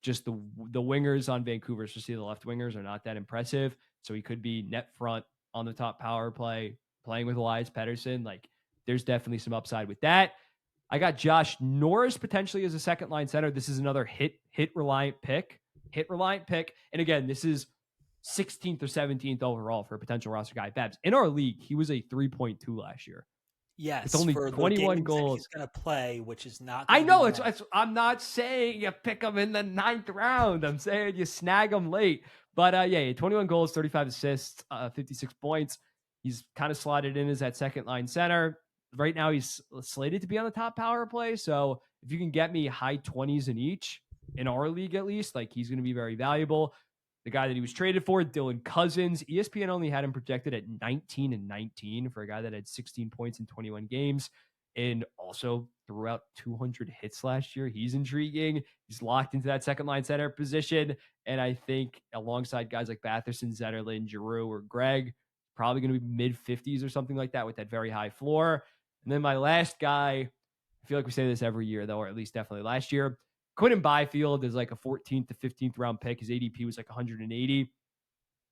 A: just the wingers on Vancouver, especially the left wingers, are not that impressive. So he could be net front on the top power play, playing with Elias Pettersson. Like there's definitely some upside with that. I got Josh Norris potentially as a second line center. This is another hit reliant pick. And again, this is 16th or 17th overall for a potential roster guy. Babs, in our league, he was a 3.2 last year with
B: Yes,
A: only
B: for the
A: 21
B: games that
A: goals.
B: he's going to play, which is not
A: I
B: going to be
A: know
B: much.
A: I'm not saying you pick him in the 9th round. I'm saying you snag him late. But yeah, 21 goals, 35 assists, 56 points. He's kind of slotted in as that second line center. Right now, he's slated to be on the top power play. So if you can get me high 20s in each, in our league at least, like he's going to be very valuable. The guy that he was traded for, Dylan Cousins, ESPN only had him projected at 19 and 19 for a guy that had 16 points in 21 games and also threw out 200 hits last year. He's intriguing. He's locked into that second line center position. And I think alongside guys like Batherson, Zetterlund, Giroux, or Greg, probably going to be mid 50s or something like that with that very high floor. And then my last guy, I feel like we say this every year, though, or at least definitely last year. Quinton Byfield is like a 14th to 15th round pick. His ADP was like 180.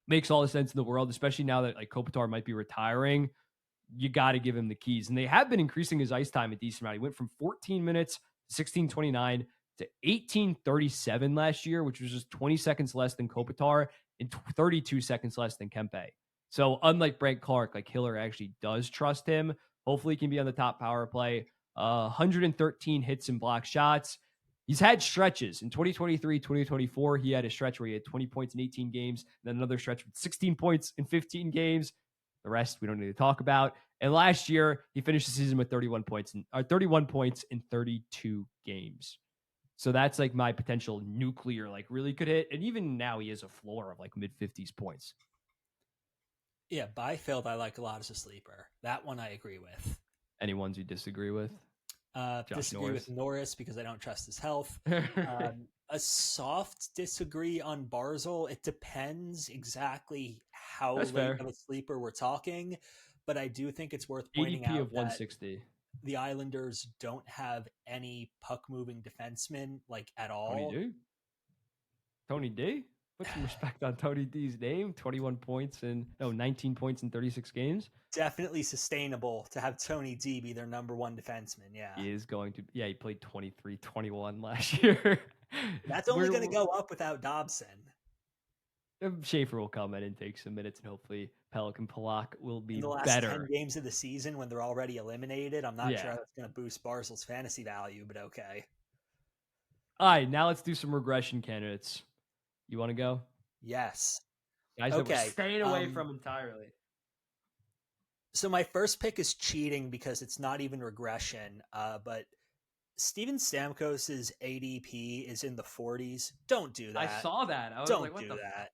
A: Makes all the sense in the world, especially now that like Kopitar might be retiring. You got to give him the keys. And they have been increasing his ice time a decent amount. He went from 14 minutes, 16:29 to 18:37 last year, which was just 20 seconds less than Kopitar and 32 seconds less than Kempe. So unlike Brent Clark, like Hiller actually does trust him. Hopefully he can be on the top power play. 113 hits and block shots. He's had stretches in 2023, 2024. He had a stretch where he had 20 points in 18 games, then another stretch with 16 points in 15 games. The rest we don't need to talk about. And last year, he finished the season with 31 points in 32 games. So that's like my potential nuclear, like really could hit. And even now, he has a floor of like mid 50s points.
B: Yeah, Byfield I like a lot as a sleeper. That one I agree with.
A: Any ones you disagree with?
B: Disagree with Norris because I don't trust his health. A soft disagree on Barzal. It depends exactly how
A: That's
B: late
A: fair.
B: of a sleeper we're talking, but I do think it's worth pointing
A: ADP
B: out
A: of 160.
B: the Islanders don't have any puck moving defensemen like at all.
A: Tony D? Put some respect on Tony D's name. 19 points in 36 games.
B: Definitely sustainable to have Tony D be their number one defenseman. Yeah.
A: He is going to, he played 23-21 last year.
B: That's only going to go up without Dobson.
A: Schaefer will come in and take some minutes, and hopefully Pelican Palak will be
B: in the last
A: better.
B: 10 games of the season when they're already eliminated. I'm not sure that's going to boost Barzal's fantasy value, but okay.
A: All right, now let's do some regression candidates. You want to go?
B: Yes.
A: Guys that we're staying away from entirely.
B: So my first pick is cheating because it's not even regression, but Steven Stamkos's ADP is in the 40s. Don't do that.
A: I saw that. I was
B: Don't
A: like, what
B: do that.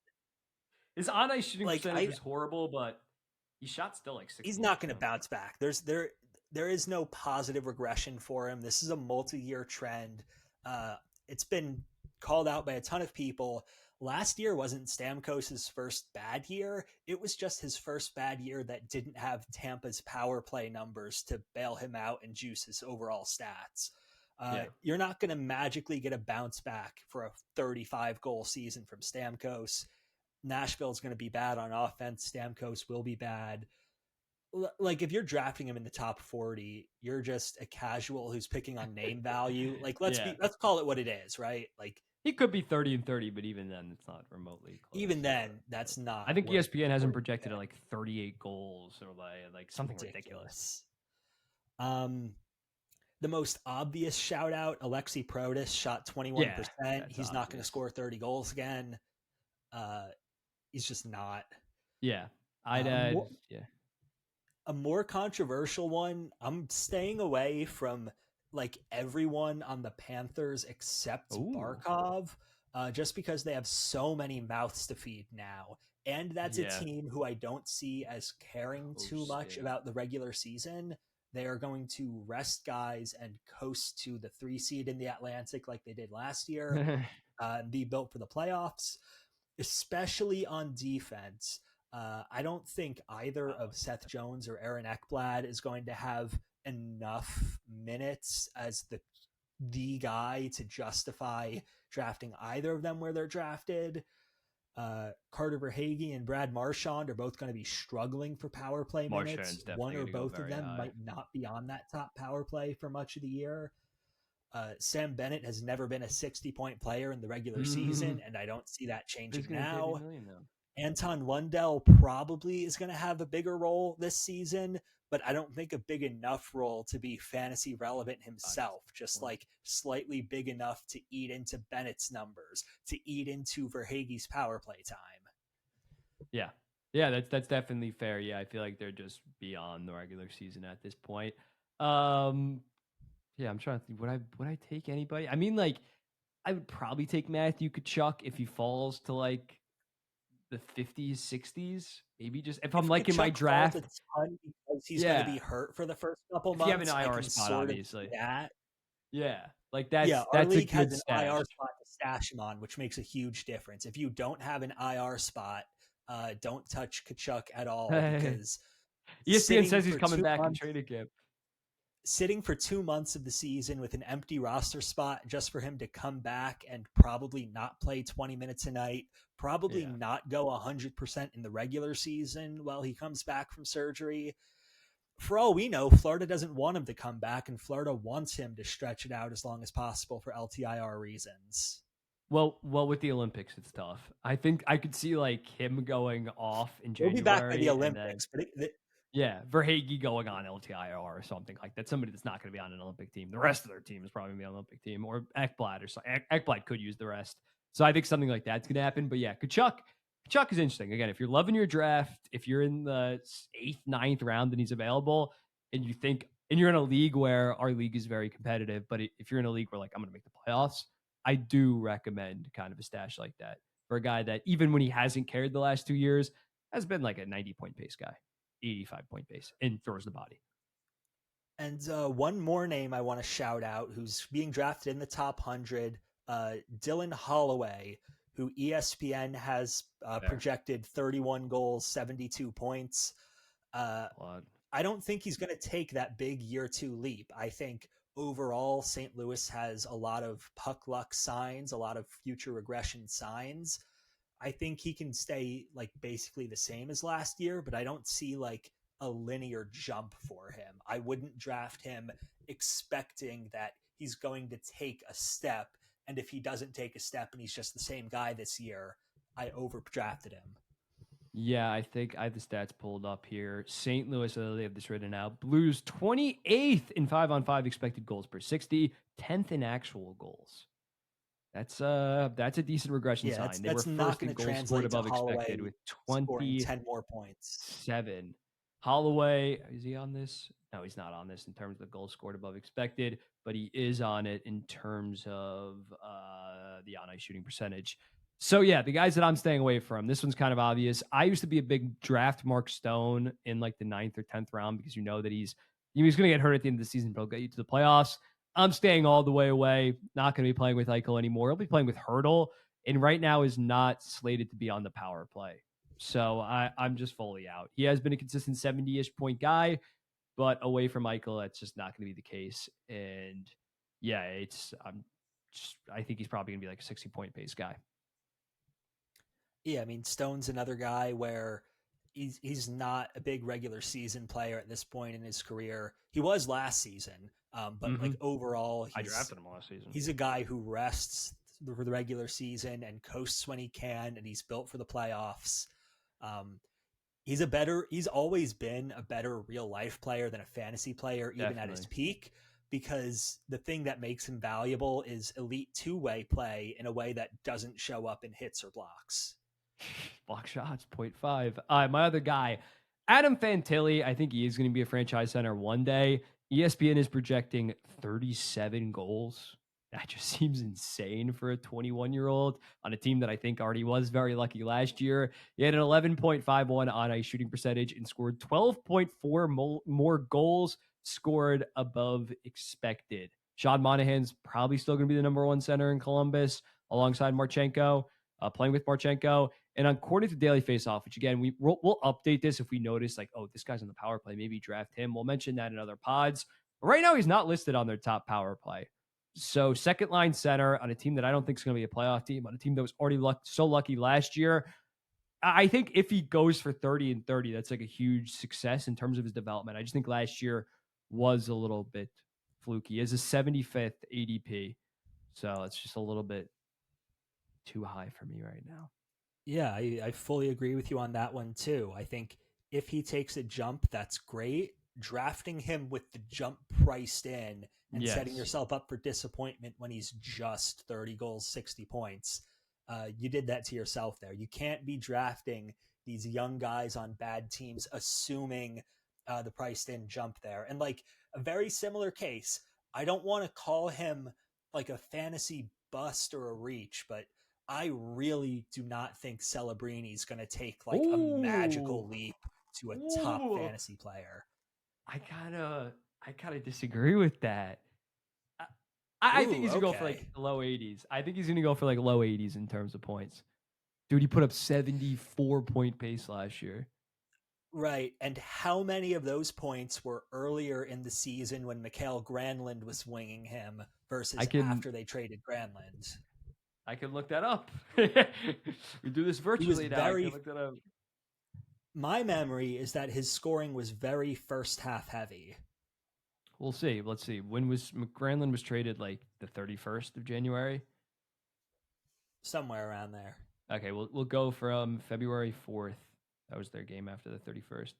A: His on-ice shooting percentage was horrible, but he shot still like 60.
B: He's not going to bounce back. there is no positive regression for him. This is a multi-year trend. It's been called out by a ton of people. Last year wasn't Stamkos's first bad year. It was just his first bad year that didn't have Tampa's power play numbers to bail him out and juice his overall stats.
A: Yeah.
B: You're not going to magically get a bounce back for a 35 goal season from Stamkos. Nashville's going to be bad on offense. Stamkos will be bad. Like if you're drafting him in the top 40, you're just a casual who's picking on name value. Like let's call it what it is, right? Like
A: he could be 30 and 30, but even then it's not remotely close.
B: Even then, that's not.
A: I think ESPN has him projected at like 38 goals or like something ridiculous.
B: The most obvious shout out, Alexi Protas shot 21%. He's not going to score 30 goals again. He's just not.
A: Yeah.
B: A more controversial one, I'm staying away from like everyone on the Panthers except Barkov, just because they have so many mouths to feed now. And that's a team who I don't see as caring too much about the regular season. They are going to rest guys and coast to the 3 seed in the Atlantic like they did last year and be built for the playoffs, especially on defense. I don't think either of Seth Jones or Aaron Ekblad is going to have enough minutes as the guy to justify drafting either of them where they're drafted. Carter Verhaeghe and Brad Marchand are both going to be struggling for power play minutes. One or both of them might not be on that top power play for much of the year. Sam Bennett has never been a 60-point player in the regular season, and I don't see that changing now. Anton Lundell probably is going to have a bigger role this season, but I don't think a big enough role to be fantasy relevant himself, just like slightly big enough to eat into Bennett's numbers, to eat into Verhaeghe's power play time.
A: Yeah. Yeah, that's definitely fair. Yeah, I feel like they're just beyond the regular season at this point. Yeah, I'm trying to think. Would I take anybody? I mean, like, I would probably take Matthew Tkachuk if he falls to like the 50s, 60s. Maybe just if I'm like in my draft,
B: a ton because he's going to be hurt for the first couple months.
A: If you have an IR spot, obviously. Yeah, like that's
B: our
A: a
B: league
A: good
B: has an
A: stash.
B: IR spot to stash him on, which makes a huge difference. If you don't have an IR spot, don't touch Tkachuk at all because
A: ESPN says he's coming back in training camp.
B: Sitting for 2 months of the season with an empty roster spot just for him to come back and probably not play 20 minutes a night, probably not go 100% in the regular season while he comes back from surgery. For all we know, Florida doesn't want him to come back, and Florida wants him to stretch it out as long as possible for LTIR reasons.
A: Well, with the Olympics, it's tough. I think I could see like him going off in January.
B: He'll be back by the Olympics, but
A: Verhaeghe going on LTIR or something like that. Somebody that's not going to be on an Olympic team. The rest of their team is probably going to be on an Olympic team, or Ekblad or something. Ekblad could use the rest. So I think something like that's going to happen. But yeah, Tkachuk is interesting. Again, if you're loving your draft, if you're in the 8th, 9th round and he's available, and you think, and you're in a league where our league is very competitive, but if you're in a league where like I'm going to make the playoffs, I do recommend kind of a stash like that for a guy that even when he hasn't carried the last 2 years, has been like a 90-point pace guy. 85-point base and throws the body.
B: And one more name I want to shout out who's being drafted in the top 100, Dylan Holloway, who ESPN has projected 31 goals, 72 points. I don't think he's going to take that big year 2 leap. I think overall St. Louis has a lot of puck luck signs, a lot of future regression signs. I think he can stay like basically the same as last year, but I don't see like a linear jump for him. I wouldn't draft him expecting that he's going to take a step. And if he doesn't take a step and he's just the same guy this year, I overdrafted him.
A: Yeah, I think I have the stats pulled up here. St. Louis, they have this written out. Blues 28th in 5-on-5 expected goals per 60, 10th in actual goals. That's a decent regression sign. They were first in goals scored above expected with
B: 10 more points.
A: 7. Holloway, is he on this? No, he's not on this in terms of the goals scored above expected, but he is on it in terms of the on-ice shooting percentage. So yeah, the guys that I'm staying away from, this one's kind of obvious. I used to be a big draft Mark Stone in like the 9th or 10th round because you know that he's He's going to get hurt at the end of the season, but he'll get you to the playoffs. I'm staying all the way away. Not going to be playing with Eichel anymore. He'll be playing with Hurdle, and right now is not slated to be on the power play. So I'm just fully out. He has been a consistent 70-ish point guy, but away from Eichel, that's just not going to be the case. And yeah, I think he's probably going to be like a 60-point pace guy.
B: Yeah, I mean Stone's another guy where he's not a big regular season player at this point in his career. He was last season, but like overall,
A: I drafted him last season.
B: he's a guy who rests for the regular season and coasts when he can, and he's built for the playoffs. Um, he's always been a better real life player than a fantasy player, even at his peak, because the thing that makes him valuable is elite two-way play in a way that doesn't show up in hits or blocks.
A: Block shots, 0.5. My other guy, Adam Fantilli, I think he is going to be a franchise center one day. ESPN is projecting 37 goals. That just seems insane for a 21-year-old on a team that I think already was very lucky last year. He had an 11.51 on ice shooting percentage and scored 12.4 more goals scored above expected. Sean Monahan's probably still going to be the number one center in Columbus alongside Marchenko, playing with Marchenko. And according to Daily Faceoff, which again, we'll update this if we notice like, oh, this guy's on the power play, maybe draft him. We'll mention that in other pods. But right now, he's not listed on their top power play. So second line center on a team that I don't think is going to be a playoff team, on a team that was already so lucky last year. I think if he goes for 30 and 30, that's like a huge success in terms of his development. I just think last year was a little bit fluky. He has a 75th ADP. So it's just a little bit too high for me right now.
B: Yeah, I fully agree with you on that one too. I think if he takes a jump, that's great. Drafting him with the jump priced in and setting yourself up for disappointment when he's just 30 goals, 60 points, you did that to yourself there. You can't be drafting these young guys on bad teams assuming the priced in jump there. And like a very similar case, I don't want to call him like a fantasy bust or a reach, but I really do not think Celebrini is going to take like a magical leap to a top fantasy player.
A: I kind of disagree with that. I think he's gonna go for like low 80s. I think he's gonna go for like low 80s in terms of points. Dude, he put up 74-point pace last year.
B: Right. And how many of those points were earlier in the season when Mikael Granlund was winging him versus after they traded Granlund?
A: I can look that up. We do this virtually now. I can look that up.
B: My memory is that his scoring was very first half heavy.
A: We'll see. Let's see. When was Granlund was traded? Like the 31st of January?
B: Somewhere around there.
A: Okay, we'll go from February 4th. That was their game after the 31st.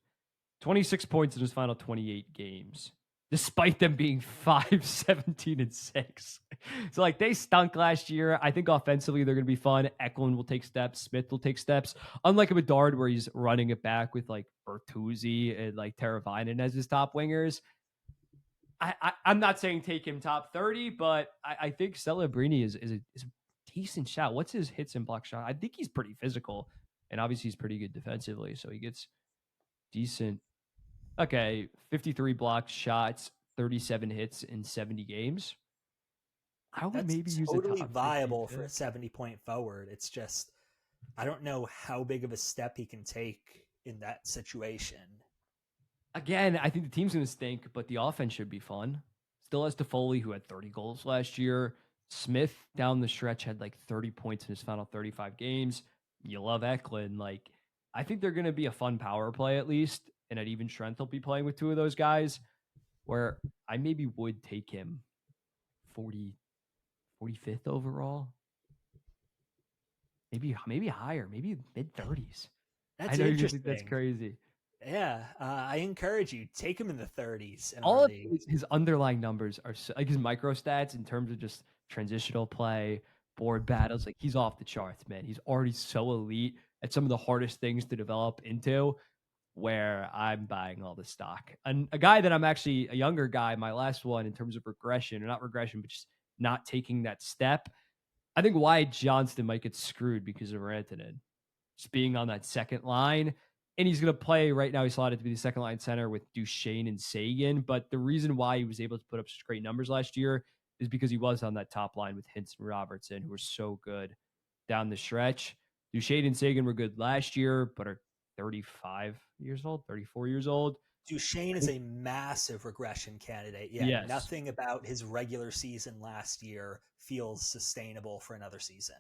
A: 26 points in his final 28 games, despite them being 5-17 and 6. So like they stunk last year. I think offensively they're going to be fun. Eklund will take steps. Smith will take steps. Unlike a Bedard where he's running it back with like Bertuzzi and like Teravainen as his top wingers. I'm not saying take him top 30, but I think Celebrini is a decent shot. What's his hits and block shot? I think he's pretty physical, and obviously he's pretty good defensively, so he gets decent. Okay, 53 block shots, 37 hits in 70 games. I would maybe use
B: totally viable for a 70-point forward. It's just I don't know how big of a step he can take in that situation.
A: Again, I think the team's going to stink, but the offense should be fun. Still has Toffoli, who had 30 goals last year. Smith down the stretch had like 30 points in his final 35 games. You love Eklund. Like, I think they're going to be a fun power play at least. And at even strength, they'll be playing with two of those guys where I maybe would take him 45th overall. Maybe higher, maybe mid 30s.
B: That's
A: I know
B: interesting.
A: You think that's crazy.
B: Yeah, I encourage you. Take him in the 30s.
A: All of his underlying numbers are like his micro stats in terms of just transitional play, board battles. Like he's off the charts, man. He's already so elite at some of the hardest things to develop into. Where I'm buying all the stock. And a guy that I'm actually a younger guy, my last one in terms of regression, or not regression, but just not taking that step. I think Wyatt Johnston might get screwed because of Rantanen. Just being on that second line. And he's going to play right now. He's slotted to be the second line center with Duchesne and Sagan. But the reason why he was able to put up such great numbers last year is because he was on that top line with Hintz and Robertson, who were so good down the stretch. Duchesne and Sagan were good last year, but are 35 years old, 34 years old.
B: Duchesne
A: I
B: is
A: think,
B: a massive regression candidate. Yeah,
A: yes.
B: nothing about his regular season last year feels sustainable for another season.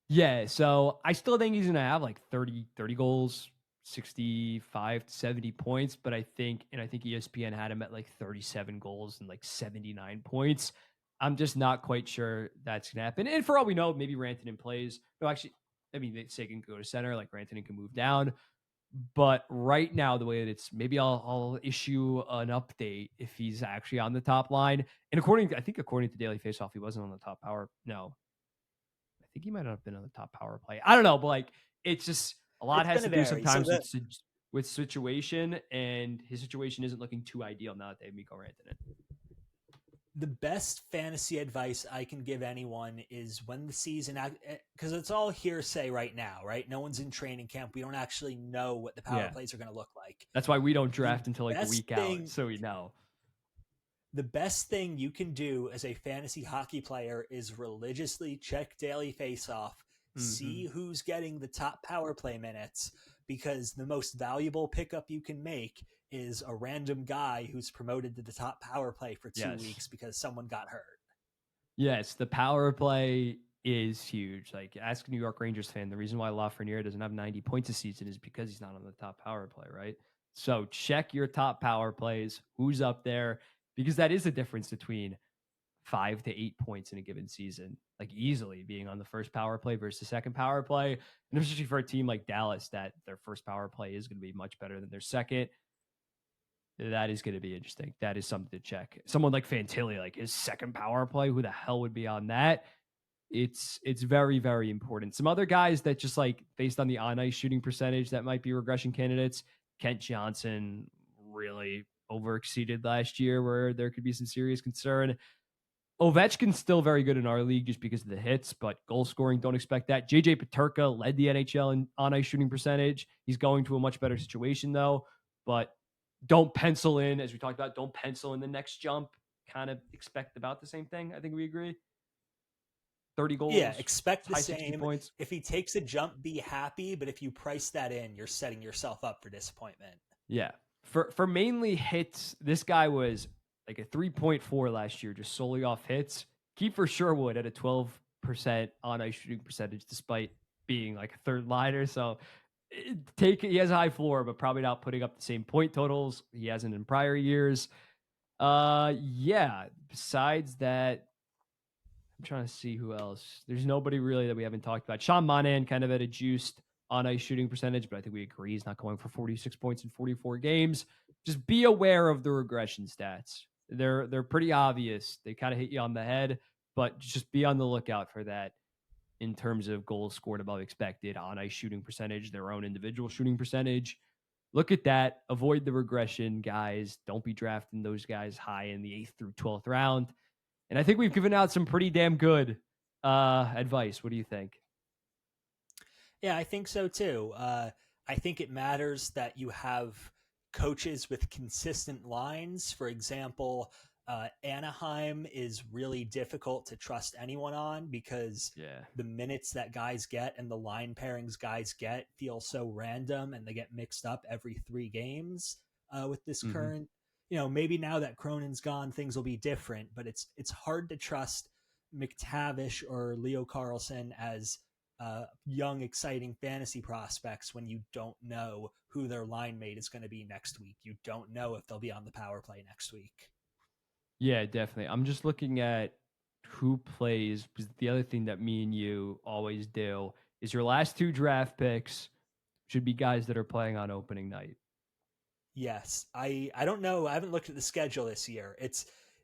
A: Yeah. So I still think he's going to have like 30 goals, 65 to 70 points. But I think ESPN had him at like 37 goals and like 79 points. I'm just not quite sure that's going to happen. And for all we know, maybe Rantanen plays. No, actually, I mean, Sagan can go to center, like Rantanen can move down. But right now, the way that it's, maybe I'll issue an update if he's actually on the top line. And according to Daily Faceoff, he wasn't on the top power. No, I think he might not have been on the top power play. I don't know, but like it's just a lot
B: It's
A: has
B: going
A: to
B: to
A: do
B: vary. So
A: sometimes with situation, and his situation isn't looking too ideal now that they have Mikko Rantanen.
B: the best fantasy advice I can give anyone is when the season, because it's all hearsay right now, right? No one's in training camp. We don't actually know what the power
A: Yeah,
B: plays are going to look like.
A: that's why we don't
B: The
A: draft until like a
B: best
A: week out,
B: thing
A: so we know.
B: the best thing you can do as a fantasy hockey player is religiously check daily faceoff,
A: Mm-hmm.
B: see who's getting the top power play minutes, because the most valuable pickup you can make is a random guy who's promoted to the top power play for 2 weeks
A: Yes,
B: because someone got hurt.
A: yes, the power play is huge. Like ask a New York Rangers fan, the reason why Lafreniere doesn't have 90 points a season is because he's not on the top power play, right? So check your top power plays, who's up there, because that is the difference between 5 to 8 points in a given season, like easily being on the first power play versus the second power play. And especially for a team like Dallas, that their first power play is going to be much better than their second. That is going to be interesting. That is something to check. Someone like Fantilli, like his second power play, who the hell would be on that? It's very, very important. Some other guys that just like based on the on ice shooting percentage that might be regression candidates. Kent Johnson really over exceeded last year, where there could be some serious concern. Ovechkin's still very good in our league just because of the hits, but goal scoring, don't expect that. JJ Paterka led the NHL in on ice shooting percentage. He's going to a much better situation though, but don't pencil in, as we talked about, don't pencil in the next jump. Kind of expect about the same thing. I think we agree. 30
B: Yeah,
A: goals,
B: expect the
A: high 60
B: same.
A: points.
B: If he takes a jump, be happy. But if you price that in, you're setting yourself up for disappointment.
A: Yeah. For mainly hits, this guy was like a 3.4 last year, just solely off hits. Kiefer Sherwood at a 12% on ice shooting percentage, despite being like a third liner. So he has a high floor, but probably not putting up the same point totals he hasn't in prior years. Yeah. Besides that, I'm trying to see who else. There's nobody really that we haven't talked about. Sean Monahan kind of at a juiced on ice shooting percentage, but I think we agree he's not going for 46 points in 44 games. Just be aware of the regression stats. They're pretty obvious. They kind of hit you on the head, but just be on the lookout for that in terms of goals scored above expected, on ice shooting percentage, their own individual shooting percentage. Look at that. Avoid the regression, guys. Don't be drafting those guys high in the 8th through 12th round. And I think we've given out some pretty damn good advice. What do you think?
B: Yeah, I think so too. I think it matters that you have coaches with consistent lines. For example, Anaheim is really difficult to trust anyone on because
A: Yeah.
B: the minutes that guys get and the line pairings guys get feel so random and they get mixed up every 3 games with this
A: Mm-hmm.
B: current. Maybe now that Cronin's gone, things will be different, but it's hard to trust McTavish or Leo Carlson as young, exciting fantasy prospects when you don't know who their line mate is going to be next week. You don't know if they'll be on the power play next week.
A: Yeah, definitely. I'm just looking at who plays, because the other thing that me and you always do is your last 2 draft picks should be guys that are playing on opening night.
B: Yes, I don't know. I haven't looked at the schedule this year.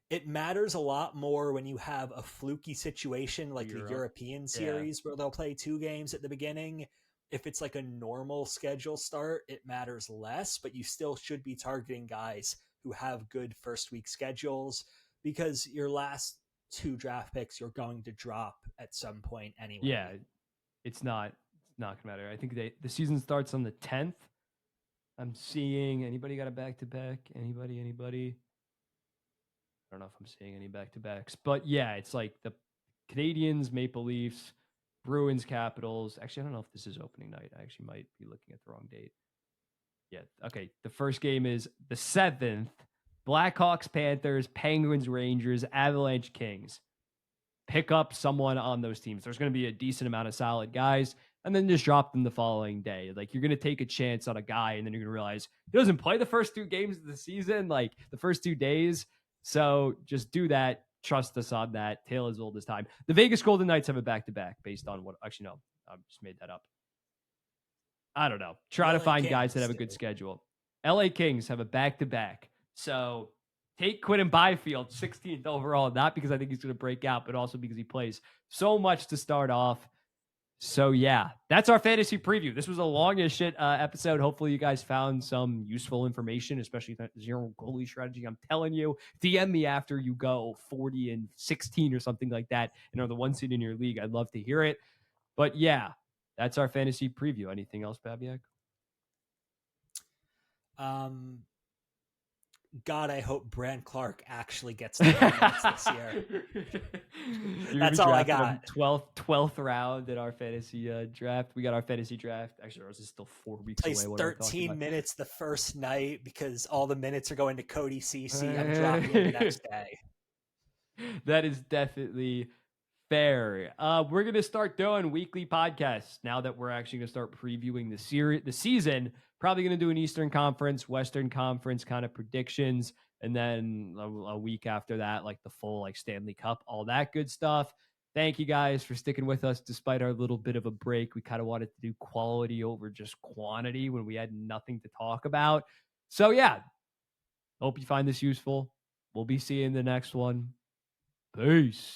B: It matters a lot more when you have a fluky situation like the
A: Europe.
B: European
A: Yeah.
B: series where they'll play 2 games at the beginning. If it's like a normal schedule start, it matters less, but you still should be targeting guys who have good first week schedules because your last 2 draft picks you're going to drop at some point anyway.
A: Yeah. It's not gonna matter. I think the season starts on the 10th. I'm seeing anybody got a back to back? Anybody? I don't know if I'm seeing any back to backs, but yeah, it's like the Canadians, Maple Leafs, Bruins, Capitals. Actually, I don't know if this is opening night. I actually might be looking at the wrong date. Yeah. Okay. The first game is the 7th. Blackhawks, Panthers, Penguins, Rangers, Avalanche, Kings. Pick up someone on those teams. There's going to be a decent amount of solid guys, and then just drop them the following day. Like, you're going to take a chance on a guy, and then you're going to realize he doesn't play the first 2 games of the season, like the first 2 days. So just do that. Trust us on that. Tale as old as time. The Vegas Golden Knights have a back to back based on what, actually, no, I just made that up. I don't know.
B: The
A: Try to
B: LA
A: find guys that
B: Kings
A: have a
B: do.
A: good schedule. LA Kings have a back to back. So take Quinton Byfield, 16th overall, not because I think he's going to break out, but also because he plays so much to start off. So yeah, that's our fantasy preview. This was a long as shit episode. Hopefully you guys found some useful information, especially that zero goalie strategy. I'm telling you, DM me after you go 40-16 or something like that and are the 1 seed in your league. I'd love to hear it. But yeah, that's our fantasy preview. Anything else, Babiak?
B: God, I hope Brand Clark actually gets 10 minutes this year.
A: You're
B: That's all I
A: drafting him
B: got.
A: 12th round in our fantasy draft. We got our fantasy draft. Actually, ours is still 4 weeks
B: Plays
A: away. What
B: 13 minutes the first night because all the minutes are going to Cody CC. I'm dropping him the next day.
A: That is definitely fair. We're gonna start doing weekly podcasts now that we're actually gonna start previewing the season. Probably gonna do an Eastern Conference, Western Conference kind of predictions, and then a week after that, like the full like Stanley Cup, all that good stuff. Thank you guys for sticking with us despite our little bit of a break. We kind of wanted to do quality over just quantity when we had nothing to talk about. So yeah, hope you find this useful. We'll be seeing the next one. Peace.